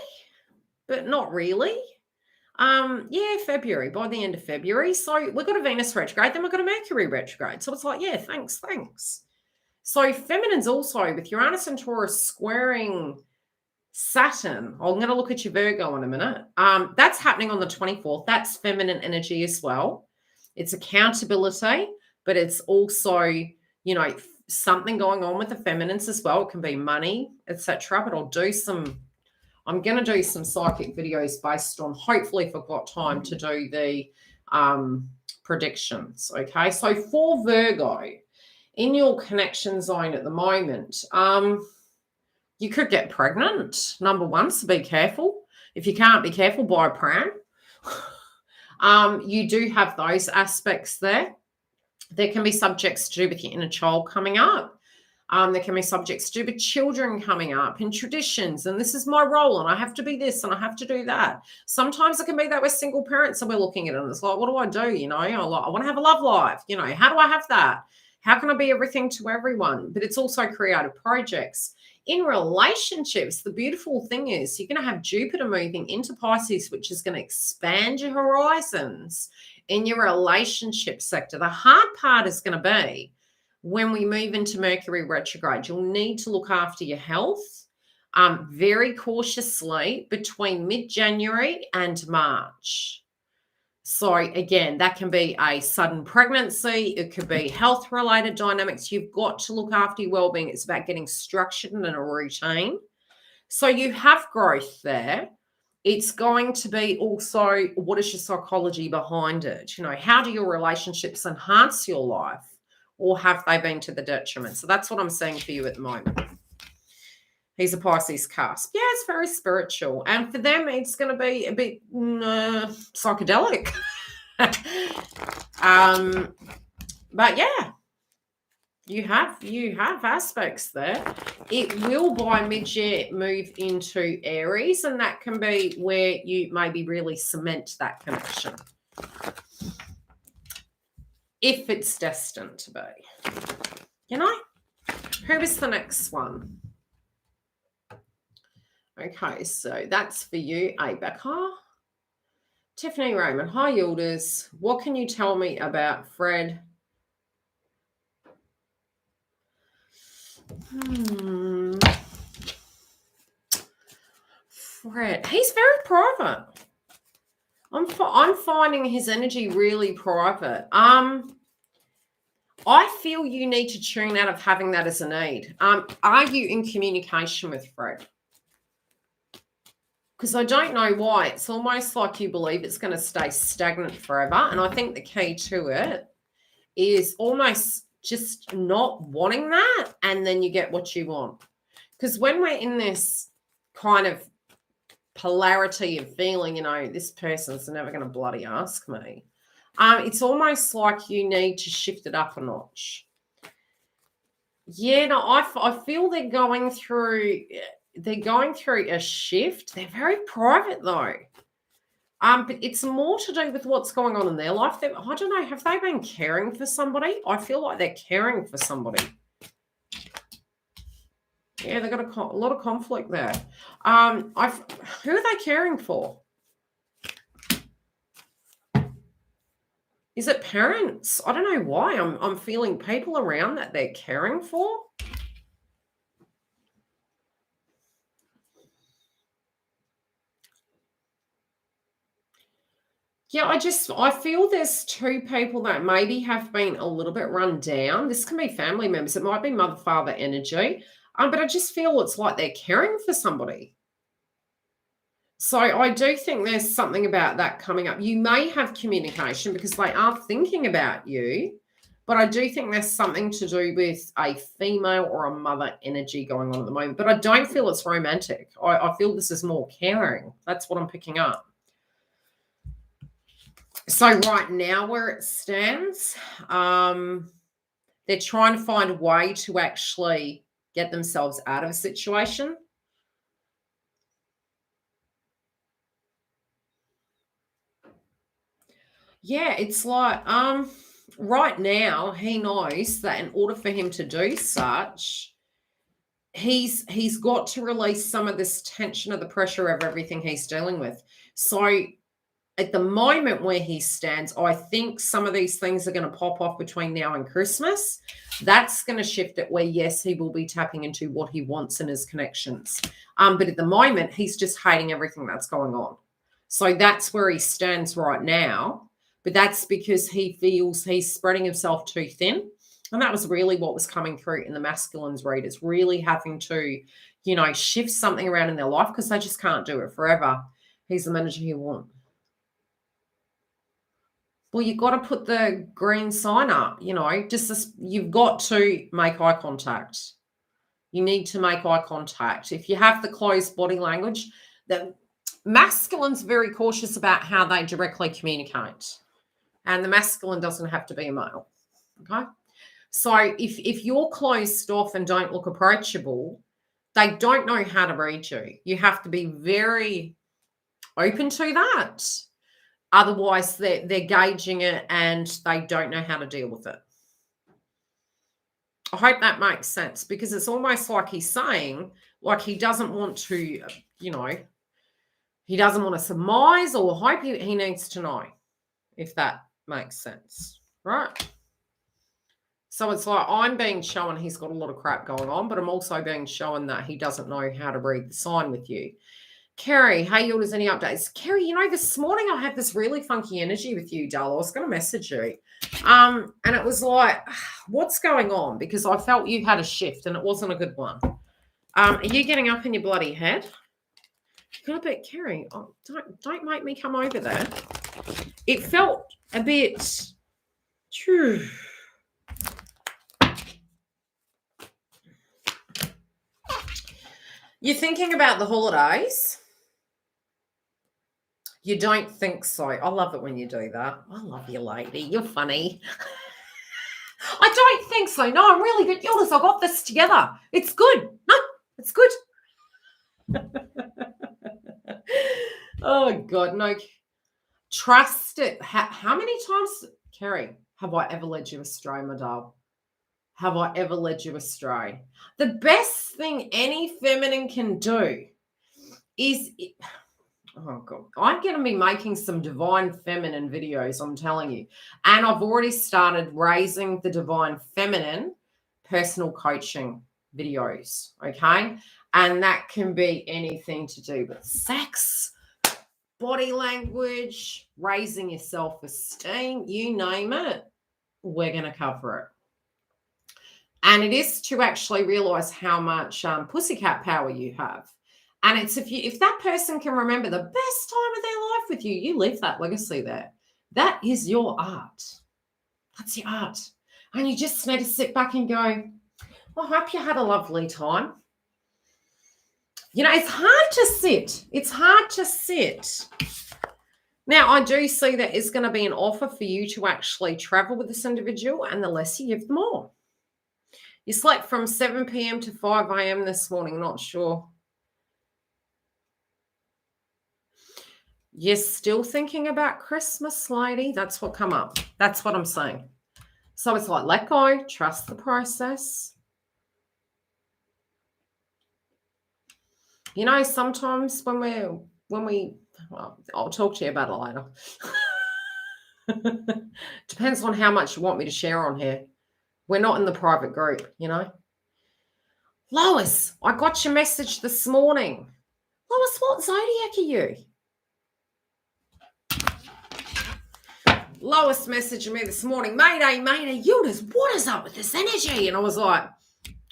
but not really. February, by the end of February. So we've got a Venus retrograde, then we've got a Mercury retrograde. So it's like, yeah, thanks. So feminine's also with Uranus and Taurus squaring Saturn. I'm going to look at your Virgo in a minute. That's happening on the 24th. That's feminine energy as well. It's accountability, but it's also, something going on with the feminines as well. It can be money, etc. But I'm going to do some psychic videos based on, hopefully if I've got time to do the predictions. Okay, so for Virgo, in your connection zone at the moment, you could get pregnant, number one, so be careful. If you can't be careful, buy a pram. You do have those aspects there. There can be subjects to do with your inner child coming up. There can be subjects to do with children coming up and traditions, and this is my role, and I have to be this, and I have to do that. Sometimes it can be that we're single parents and we're looking at it, and it's like, what do I do? I want to have a love life. How do I have that? How can I be everything to everyone? But it's also creative projects. In relationships, the beautiful thing is you're going to have Jupiter moving into Pisces, which is going to expand your horizons in your relationship sector. The hard part is going to be when we move into Mercury retrograde. You'll need to look after your health very cautiously between mid-January and March. So again, that can be a sudden pregnancy. It could be health-related dynamics. You've got to look after your well-being. It's about getting structured and in a routine. So you have growth there. It's going to be also, what is your psychology behind it? You know, how do your relationships enhance your life, or have they been to the detriment? So that's what I'm seeing for you at the moment. He's a Pisces cusp. Yeah, it's very spiritual. And for them, it's going to be a bit psychedelic. But yeah, you have aspects there. It will by mid-year move into Aries, and that can be where you maybe really cement that connection, if it's destined to be. You know, who is the next one? Okay, so that's for you, Abeka. Tiffany Raymond. Hi, YILDIZ. What can you tell me about Fred? Fred. He's very private. I'm finding his energy really private. I feel you need to tune out of having that as a need. Are you in communication with Fred? Because I don't know why. It's almost like you believe it's going to stay stagnant forever. And I think the key to it is almost just not wanting that, and then you get what you want. Because when we're in this kind of polarity of feeling, you know, this person's never going to bloody ask me, it's almost like you need to shift it up a notch. Yeah, no, I feel they're going through a shift. They're very private though. But it's more to do with what's going on in their life. I don't know, have they been caring for somebody? I feel like they're caring for somebody. Yeah, they've got a lot of conflict there. Who are they caring for? Is it parents? I don't know why. I'm feeling people around that they're caring for. Yeah, I feel there's two people that maybe have been a little bit run down. This can be family members. It might be mother, father energy. But I just feel it's like they're caring for somebody. So I do think there's something about that coming up. You may have communication because they are thinking about you, but I do think there's something to do with a female or a mother energy going on at the moment. But I don't feel it's romantic. I feel this is more caring. That's what I'm picking up. So right now where it stands, they're trying to find a way to actually get themselves out of a situation. Yeah, it's like right now he knows that in order for him to do such, he's got to release some of this tension of the pressure of everything he's dealing with. So at the moment where he stands, I think some of these things are going to pop off between now and Christmas. That's going to shift it where, yes, he will be tapping into what he wants in his connections. But at the moment, he's just hating everything that's going on. So that's where he stands right now. But that's because he feels he's spreading himself too thin. And that was really what was coming through in the masculines readers, really having to, you know, shift something around in their life because they just can't do it forever. He's the manager you want. Well, you've got to put the green sign up, you know, you've got to make eye contact. You need to make eye contact. If you have the closed body language, the masculine's very cautious about how they directly communicate. And the masculine doesn't have to be a male, okay? So if you're closed off and don't look approachable, they don't know how to read you. You have to be very open to that. Otherwise, they're gauging it and they don't know how to deal with it. I hope that makes sense because it's almost like he's saying, like he doesn't want to, you know, he doesn't want to surmise or hope he needs to know, if that makes sense, right? So it's like I'm being shown he's got a lot of crap going on, but I'm also being shown that he doesn't know how to read the sign with you. Kerry, hey, YILDIZ, any updates? Kerry, this morning I had this really funky energy with you, doll. I was going to message you. And it was like, what's going on? Because I felt you had a shift and it wasn't a good one. Are you getting up in your bloody head? Got a bit, Kerry. Oh, don't make me come over there. It felt a bit. You're thinking about the holidays? You don't think so? I love it when you do that. I love you, lady. You're funny. I don't think so. No, I'm really good. YILDIZ, I got this together. It's good. No, it's good. Oh, God, no. Trust it. How many times, Kerry, have I ever led you astray, my doll? Have I ever led you astray? The best thing any feminine can do is... Oh, God. I'm going to be making some divine feminine videos, I'm telling you. And I've already started raising the divine feminine personal coaching videos, okay? And that can be anything to do with sex, body language, raising your self-esteem, you name it, we're going to cover it. And it is to actually realize how much pussycat power you have. And it's if that person can remember the best time of their life with you, you leave that legacy there. That is your art. That's your art. And you just need to sit back and go, I hope you had a lovely time. It's hard to sit. It's hard to sit. Now, I do see that is going to be an offer for you to actually travel with this individual, and the less you give, the more. You slept from 7 p.m. to 5 a.m. this morning, not sure. You're still thinking about Christmas, lady? That's what come up. That's what I'm saying. So it's like, let go, trust the process. Sometimes when we, well, I'll talk to you about it later. Depends on how much you want me to share on here. We're not in the private group, Lois, I got your message this morning. Lois, what zodiac are you? Lois messaged me this morning, Mayday, YILDIZ, what is up with this energy? And I was like,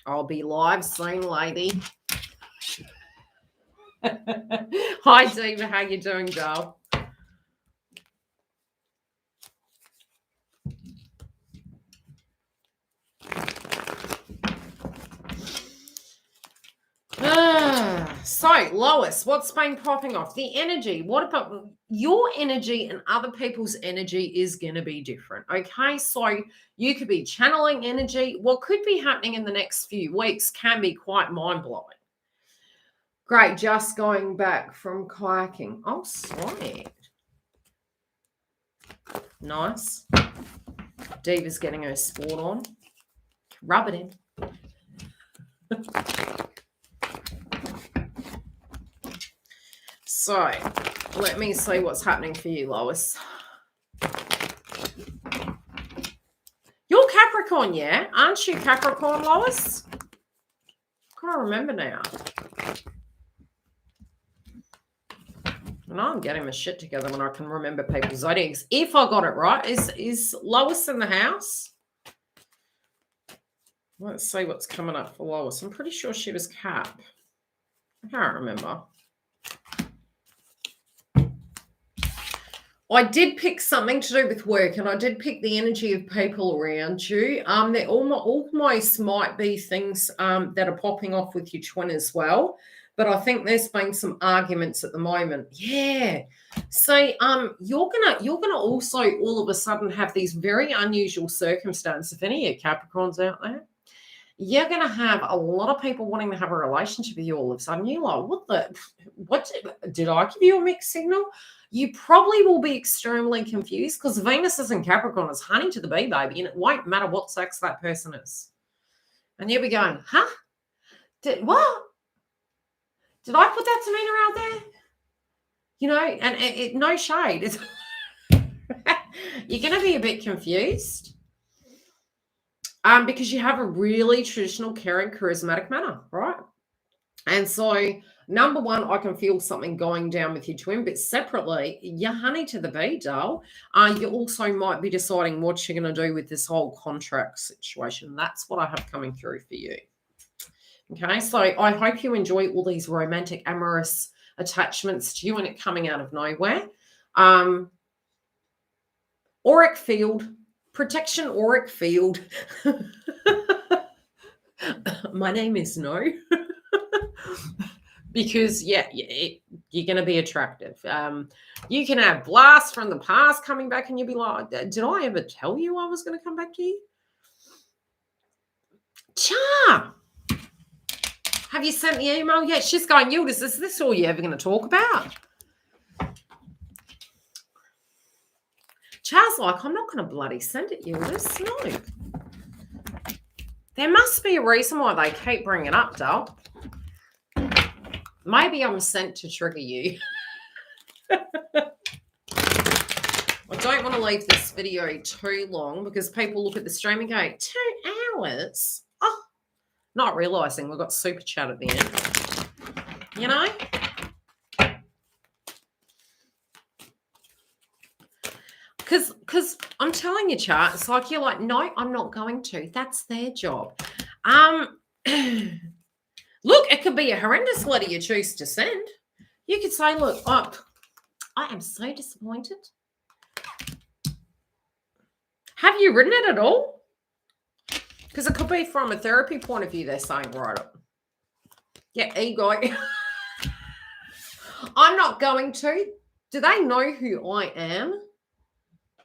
I'll be live soon, lady. Hi, Diva. How you doing, Joel? So, Lois, what's been popping off? The energy. What about your energy and other people's energy is going to be different, okay? So you could be channeling energy. What could be happening in the next few weeks can be quite mind-blowing. Great, just going back from kayaking. Oh, sweet. Nice. Diva's getting her sport on. Rub it in. So, let me see what's happening for you, Lois. You're Capricorn, yeah? Aren't you Capricorn, Lois? I can't remember now. And I'm getting my shit together when I can remember people's zodiacs. If I got it right, is Lois in the house? Let's see what's coming up for Lois. I'm pretty sure she was Cap. I can't remember. I did pick something to do with work, and I did pick the energy of people around you. There almost might be things that are popping off with your twin as well, but I think there's been some arguments at the moment. Yeah. So you're gonna also all of a sudden have these very unusual circumstances. If any of you Capricorns out there, you're gonna have a lot of people wanting to have a relationship with you all of a sudden. You're like, what did I give you a mixed signal? You probably will be extremely confused because Venus is in Capricorn. It's honey to the bee, baby, and it won't matter what sex that person is. And you'll be going, huh? What? Did I put that demeanor out there? And no shade. You're going to be a bit confused because you have a really traditional, caring, charismatic manner, right? And so Number one, I can feel something going down with your twin, but separately, you're honey to the bee, doll. You also might be deciding what you're going to do with this whole contract situation. That's what I have coming through for you. Okay, so I hope you enjoy all these romantic, amorous attachments to you and it coming out of nowhere. Auric field, protection auric field. My name is No. Because, yeah, you're going to be attractive. You can have blasts from the past coming back and you'll be like, did I ever tell you I was going to come back to you? Cha! Have you sent the email yet? She's going, Yildiz, is this all you're ever going to talk about? Cha's like, I'm not going to bloody send it, Yildiz. No. There must be a reason why they keep bringing it up, doll. Maybe I'm sent to trigger you. I don't want to leave this video too long because people look at the stream and go, 2 hours? Oh, not realising we've got super chat at the end. You know? Because I'm telling you, Chart, it's like you're like, no, I'm not going to. That's their job. Look, it could be a horrendous letter you choose to send. You could say, look, I am so disappointed. Have you written it at all? Because it could be from a therapy point of view, they're saying, write it. Yeah, ego. I'm not going to. Do they know who I am?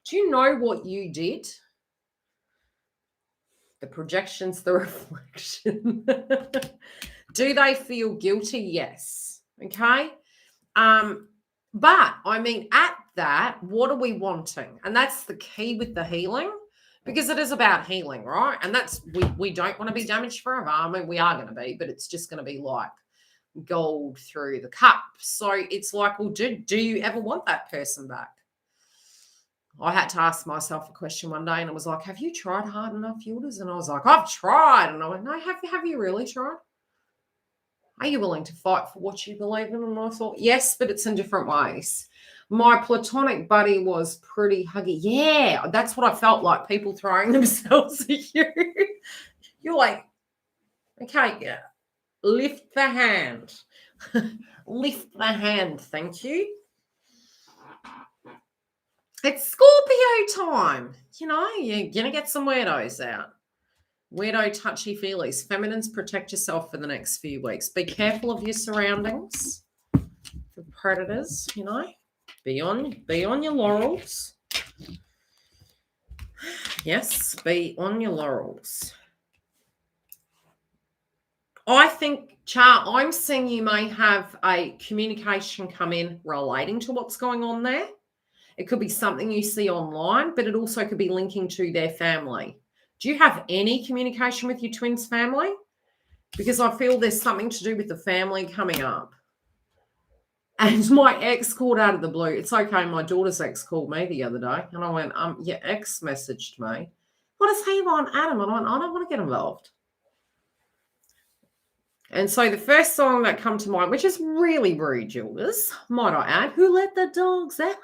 Do you know what you did? The projection's the reflection. Do they feel guilty? Yes. Okay. But I mean, at that, what are we wanting? And that's the key with the healing, because it is about healing, right? And that's, we don't want to be damaged forever. I mean, we are going to be, but it's just going to be like gold through the cup. So it's like, well, do you ever want that person back? I had to ask myself a question one day and it was like, have you tried hard enough, Yildiz? And I was like, I've tried. And I went, no, have you really tried? Are you willing to fight for what you believe in? And I thought, yes, but it's in different ways. My platonic buddy was pretty huggy. Yeah, that's what I felt like, people throwing themselves at you. You're like, okay, yeah, lift the hand. Lift the hand, thank you. It's Scorpio time. You know, you're going to get some weirdos out. Weirdo touchy-feelies. Feminines, protect yourself for the next few weeks. Be careful of your surroundings. For predators, you know. Be on your laurels. Yes, be on your laurels. I think, Char, I'm seeing you may have a communication come in relating to what's going on there. It could be something you see online, but it also could be linking to their family. Do you have any communication with your twins' family? Because I feel there's something to do with the family coming up. And my ex called out of the blue. It's okay. My daughter's ex called me the other day. And I went, your ex messaged me. What does he want, Adam? And I went, I don't want to get involved. And so the first song that come to mind, which is really rude, Yildiz, might I add, who let the dogs out?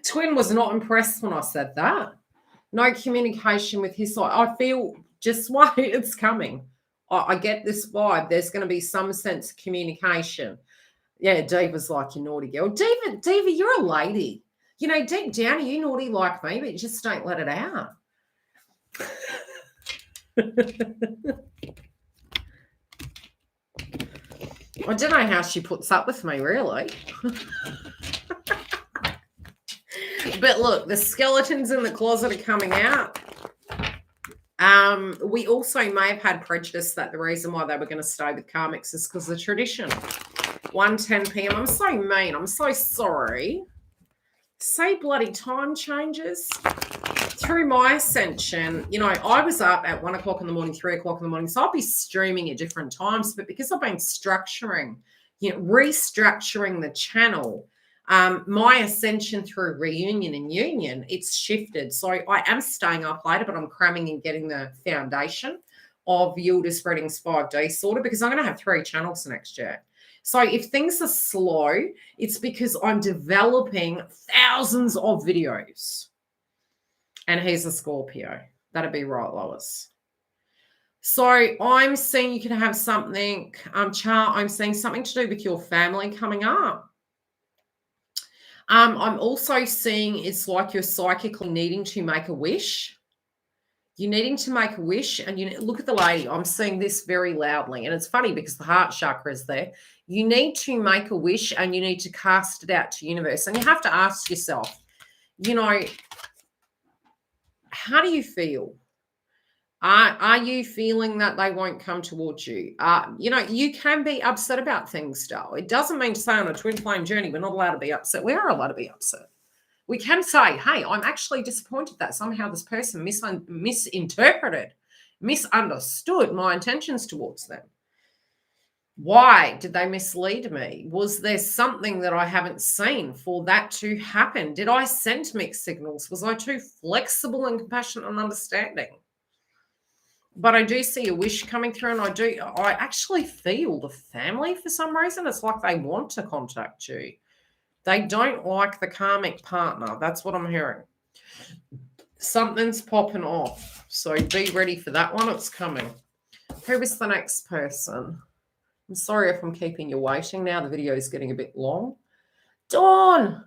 Twin was not impressed when I said that. No communication with his side. I feel just why it's coming. I get this vibe. There's going to be some sense of communication. Yeah, Diva's like, you naughty girl. Diva, you're a lady. You know, deep down, are you naughty like me, but you just don't let it out. I don't know how she puts up with me, really. But look, the skeletons in the closet are coming out. We also may have had prejudice that the reason why they were going to stay with karmics is because of the tradition. 1:10 p.m. I'm so mean. I'm so sorry. Say bloody time changes. Through my ascension, you know, I was up at 1 o'clock in the morning, 3 o'clock in the morning. So I'll be streaming at different times. But because I've been structuring, restructuring the channel, my ascension through reunion and union, it's shifted. So I am staying up later, but I'm cramming and getting the foundation of YILDIZ Readings 5D sorted, because I'm going to have 3 channels next year. So if things are slow, it's because I'm developing thousands of videos. And he's a Scorpio. That'd be right, Lois. So I'm seeing you can have something, I'm seeing something to do with your family coming up. I'm also seeing it's like you're psychically needing to make a wish. You're needing to make a wish, and you look at the lady. I'm seeing this very loudly, and it's funny because the heart chakra is there. You need to make a wish, and you need to cast it out to universe. And you have to ask yourself, you know, how do you feel? Are you feeling that they won't come towards you? You know, you can be upset about things still. It doesn't mean to say on a twin flame journey we're not allowed to be upset. We are allowed to be upset. We can say, hey, I'm actually disappointed that somehow this person misinterpreted, misunderstood my intentions towards them. Why did they mislead me? Was there something that I haven't seen for that to happen? Did I send mixed signals? Was I too flexible and compassionate and understanding? But I do see a wish coming through, and I actually feel the family for some reason. It's like they want to contact you. They don't like the karmic partner. That's what I'm hearing. Something's popping off. So be ready for that one. It's coming. Who is the next person? I'm sorry if I'm keeping you waiting now. The video is getting a bit long. Dawn,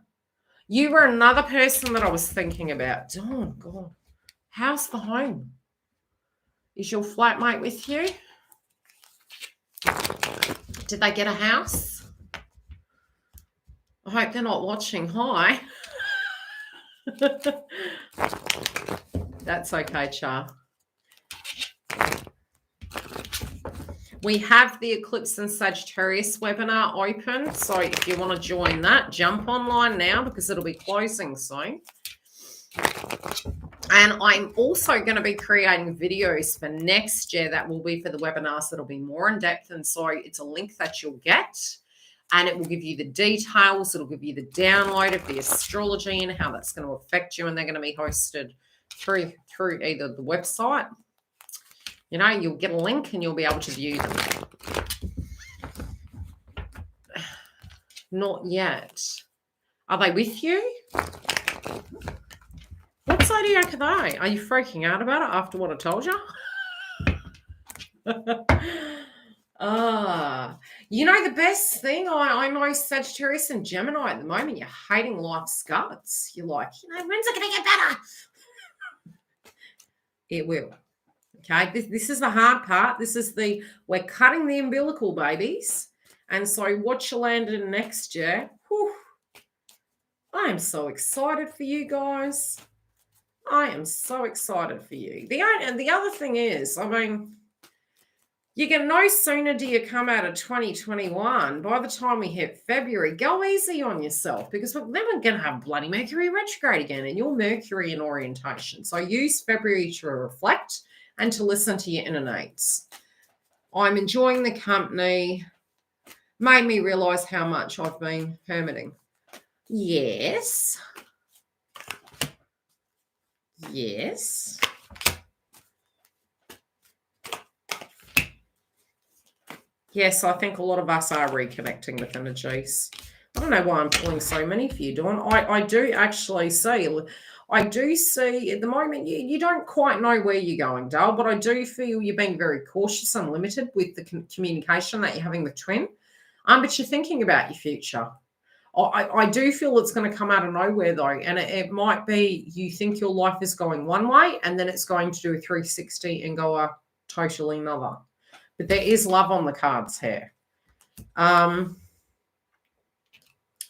you were another person that I was thinking about. Dawn, God. How's the home? Is your flatmate with you? Did they get a house? I hope they're not watching. Hi. That's okay, Char. We have the Eclipse and Sagittarius webinar open. So if you want to join that, jump online now because it'll be closing soon. And I'm also going to be creating videos for next year that will be for the webinars that'll be more in depth. And so it's a link that you'll get, and it will give you the details. It'll give you the download of the astrology and how that's going to affect you. And they're going to be hosted through either the website. You know, you'll get a link and you'll be able to view them. Not yet. Are they with you? What zodiac are they? Are you freaking out about it after what I told you? You know, the best thing, I know Sagittarius and Gemini at the moment, you're hating life's guts. You're like, you know, when's it going to get better? It will. Okay, this is the hard part. This is we're cutting the umbilical, babies. And so what you land in next year, whew, I am so excited for you guys. I am so excited for you. And the other thing is, I mean, you can no sooner do you come out of 2021, by the time we hit February, go easy on yourself, because then we're going to have bloody Mercury retrograde again, and you're Mercury in orientation. So use February to reflect and to listen to your inner needs. I'm enjoying the company. Made me realize how much I've been hermiting. Yes. Yes. Yes, I think a lot of us are reconnecting with energies. I don't know why I'm pulling so many for you, Dawn. I do actually see, at the moment, you don't quite know where you're going, Dale, but I do feel you're being very cautious and limited with the communication that you're having with twin. But you're thinking about your future. I do feel it's going to come out of nowhere, though, and it might be you think your life is going one way, and then it's going to do a 360 and go a totally another. But there is love on the cards here. But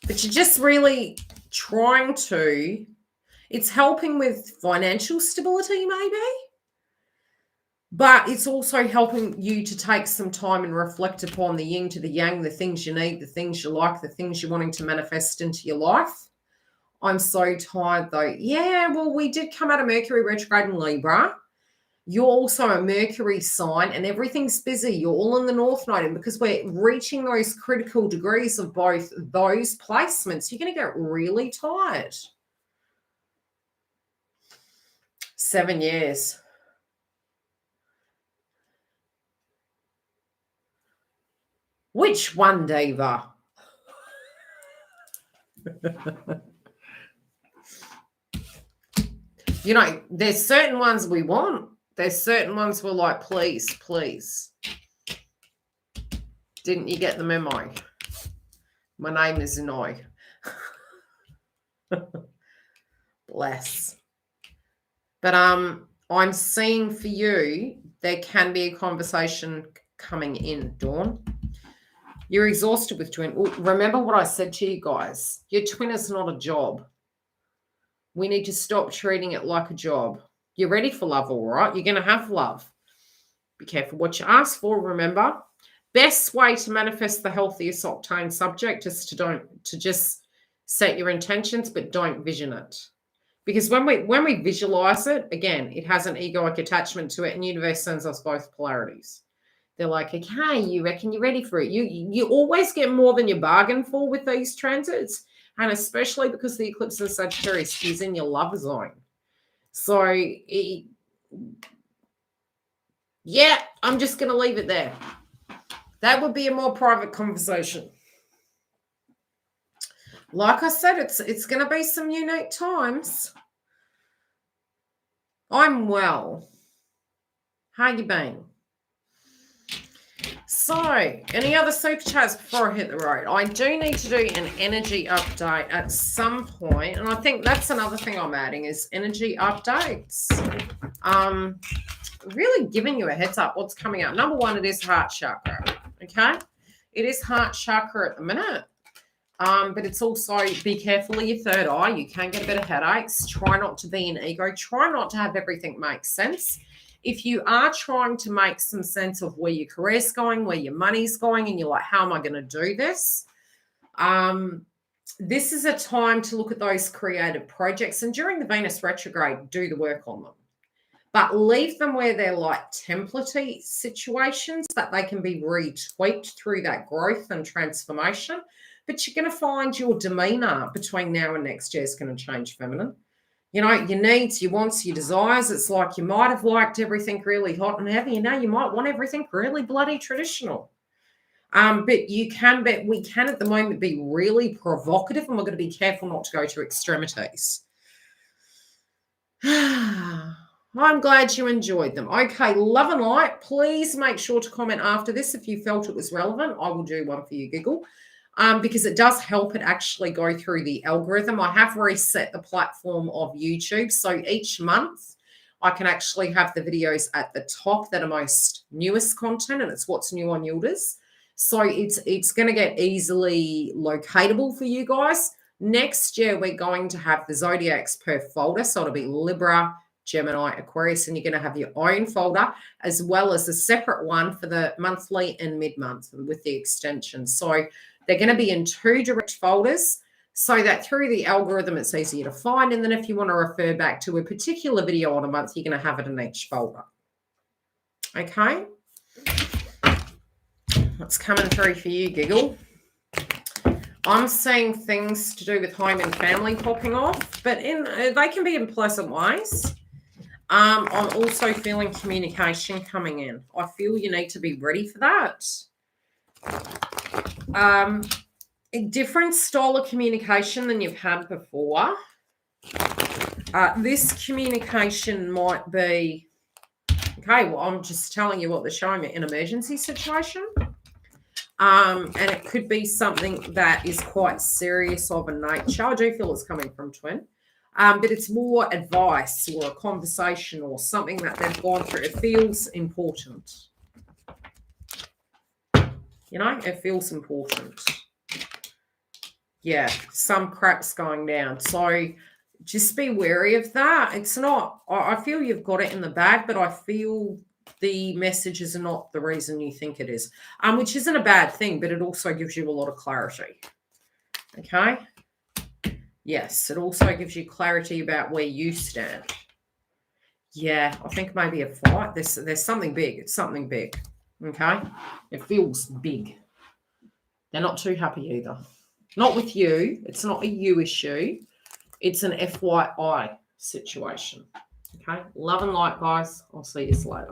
you're just really trying to, it's helping with financial stability maybe, but it's also helping you to take some time and reflect upon the yin to the yang, the things you need, the things you like, the things you're wanting to manifest into your life. I'm so tired though. Yeah, well, we did come out of Mercury retrograde in Libra. You're also a Mercury sign and everything's busy. You're all in the North Node. And because we're reaching those critical degrees of both those placements, you're going to get really tired. 7 years. Which one, Diva? You know, there's certain ones we want. There's certain ones we're like, please, please. Didn't you get the memo? My name is Noi. Bless. But I'm seeing for you, there can be a conversation coming in, Dawn. You're exhausted with twin. Remember what I said to you guys. Your twin is not a job. We need to stop treating it like a job. You're ready for love, all right? You're going to have love. Be careful what you ask for, remember. Best way to manifest the healthiest octane subject is to just set your intentions, but don't vision it. Because when we visualize it, again, it has an egoic attachment to it, and universe sends us both polarities. They're like, okay, you reckon you're ready for it. You always get more than you bargain for with these transits, and especially because the eclipse in Sagittarius is in your love zone. So, yeah, I'm just going to leave it there. That would be a more private conversation. Like I said, it's going to be some unique times. I'm How you been? So, any other super chats before I hit the road? I do need to do an energy update at some point, and I think that's another thing I'm adding is energy updates. Really giving you a heads up what's coming up. Number one, it is heart chakra. Okay, it is heart chakra at the minute. But it's also be careful of your third eye. You can get a bit of headaches. Try not to be an ego. Try not to have everything make sense. If you are trying to make some sense of where your career's going, where your money's going, and you're like, how am I going to do this? This is a time to look at those creative projects. And during the Venus retrograde, do the work on them. But leave them where they're like template-y situations that they can be retweaked through that growth and transformation. But you're going to find your demeanor between now and next year is going to change, feminine. You know, your needs, your wants, your desires. It's like you might have liked everything really hot and heavy, and now you might want everything really bloody traditional. But we can at the moment be really provocative, and we're going to be careful not to go to extremities. I'm glad you enjoyed them. Okay, love and light. Please make sure to comment after this if you felt it was relevant. I will do one for you, Giggle. Because it does help it actually go through the algorithm. I have reset the platform of YouTube. So each month I can actually have the videos at the top that are most newest content, and it's what's new on YILDIZ. So it's going to get easily locatable for you guys. Next year, we're going to have the zodiacs per folder. So it'll be Libra, Gemini, Aquarius, and you're going to have your own folder as well as a separate one for the monthly and mid-month with the extension. So they're going to be in two direct folders so that through the algorithm, it's easier to find. And then if you want to refer back to a particular video on a month, you're going to have it in each folder. Okay. What's coming through for you, Giggle? I'm seeing things to do with home and family popping off, but they can be in pleasant ways. I'm also feeling communication coming in. I feel you need to be ready for that. A different style of communication than you've had before. This communication might be, okay, well, I'm just telling you what they're showing me, an emergency situation. And it could be something that is quite serious of a nature. I do feel it's coming from twin. But it's more advice or a conversation or something that they've gone through. It feels important. You know, it feels important. Yeah, some crap's going down. So just be wary of that. It's not, I feel you've got it in the bag, but I feel the messages are not the reason you think it is, which isn't a bad thing, but it also gives you a lot of clarity. Okay? Yes, it also gives you clarity about where you stand. Yeah, I think maybe a fight. There's something big. It's something big. Okay? It feels big. They're not too happy either. Not with you. It's not a you issue. It's an FYI situation. Okay? Love and light, guys. I'll see you later.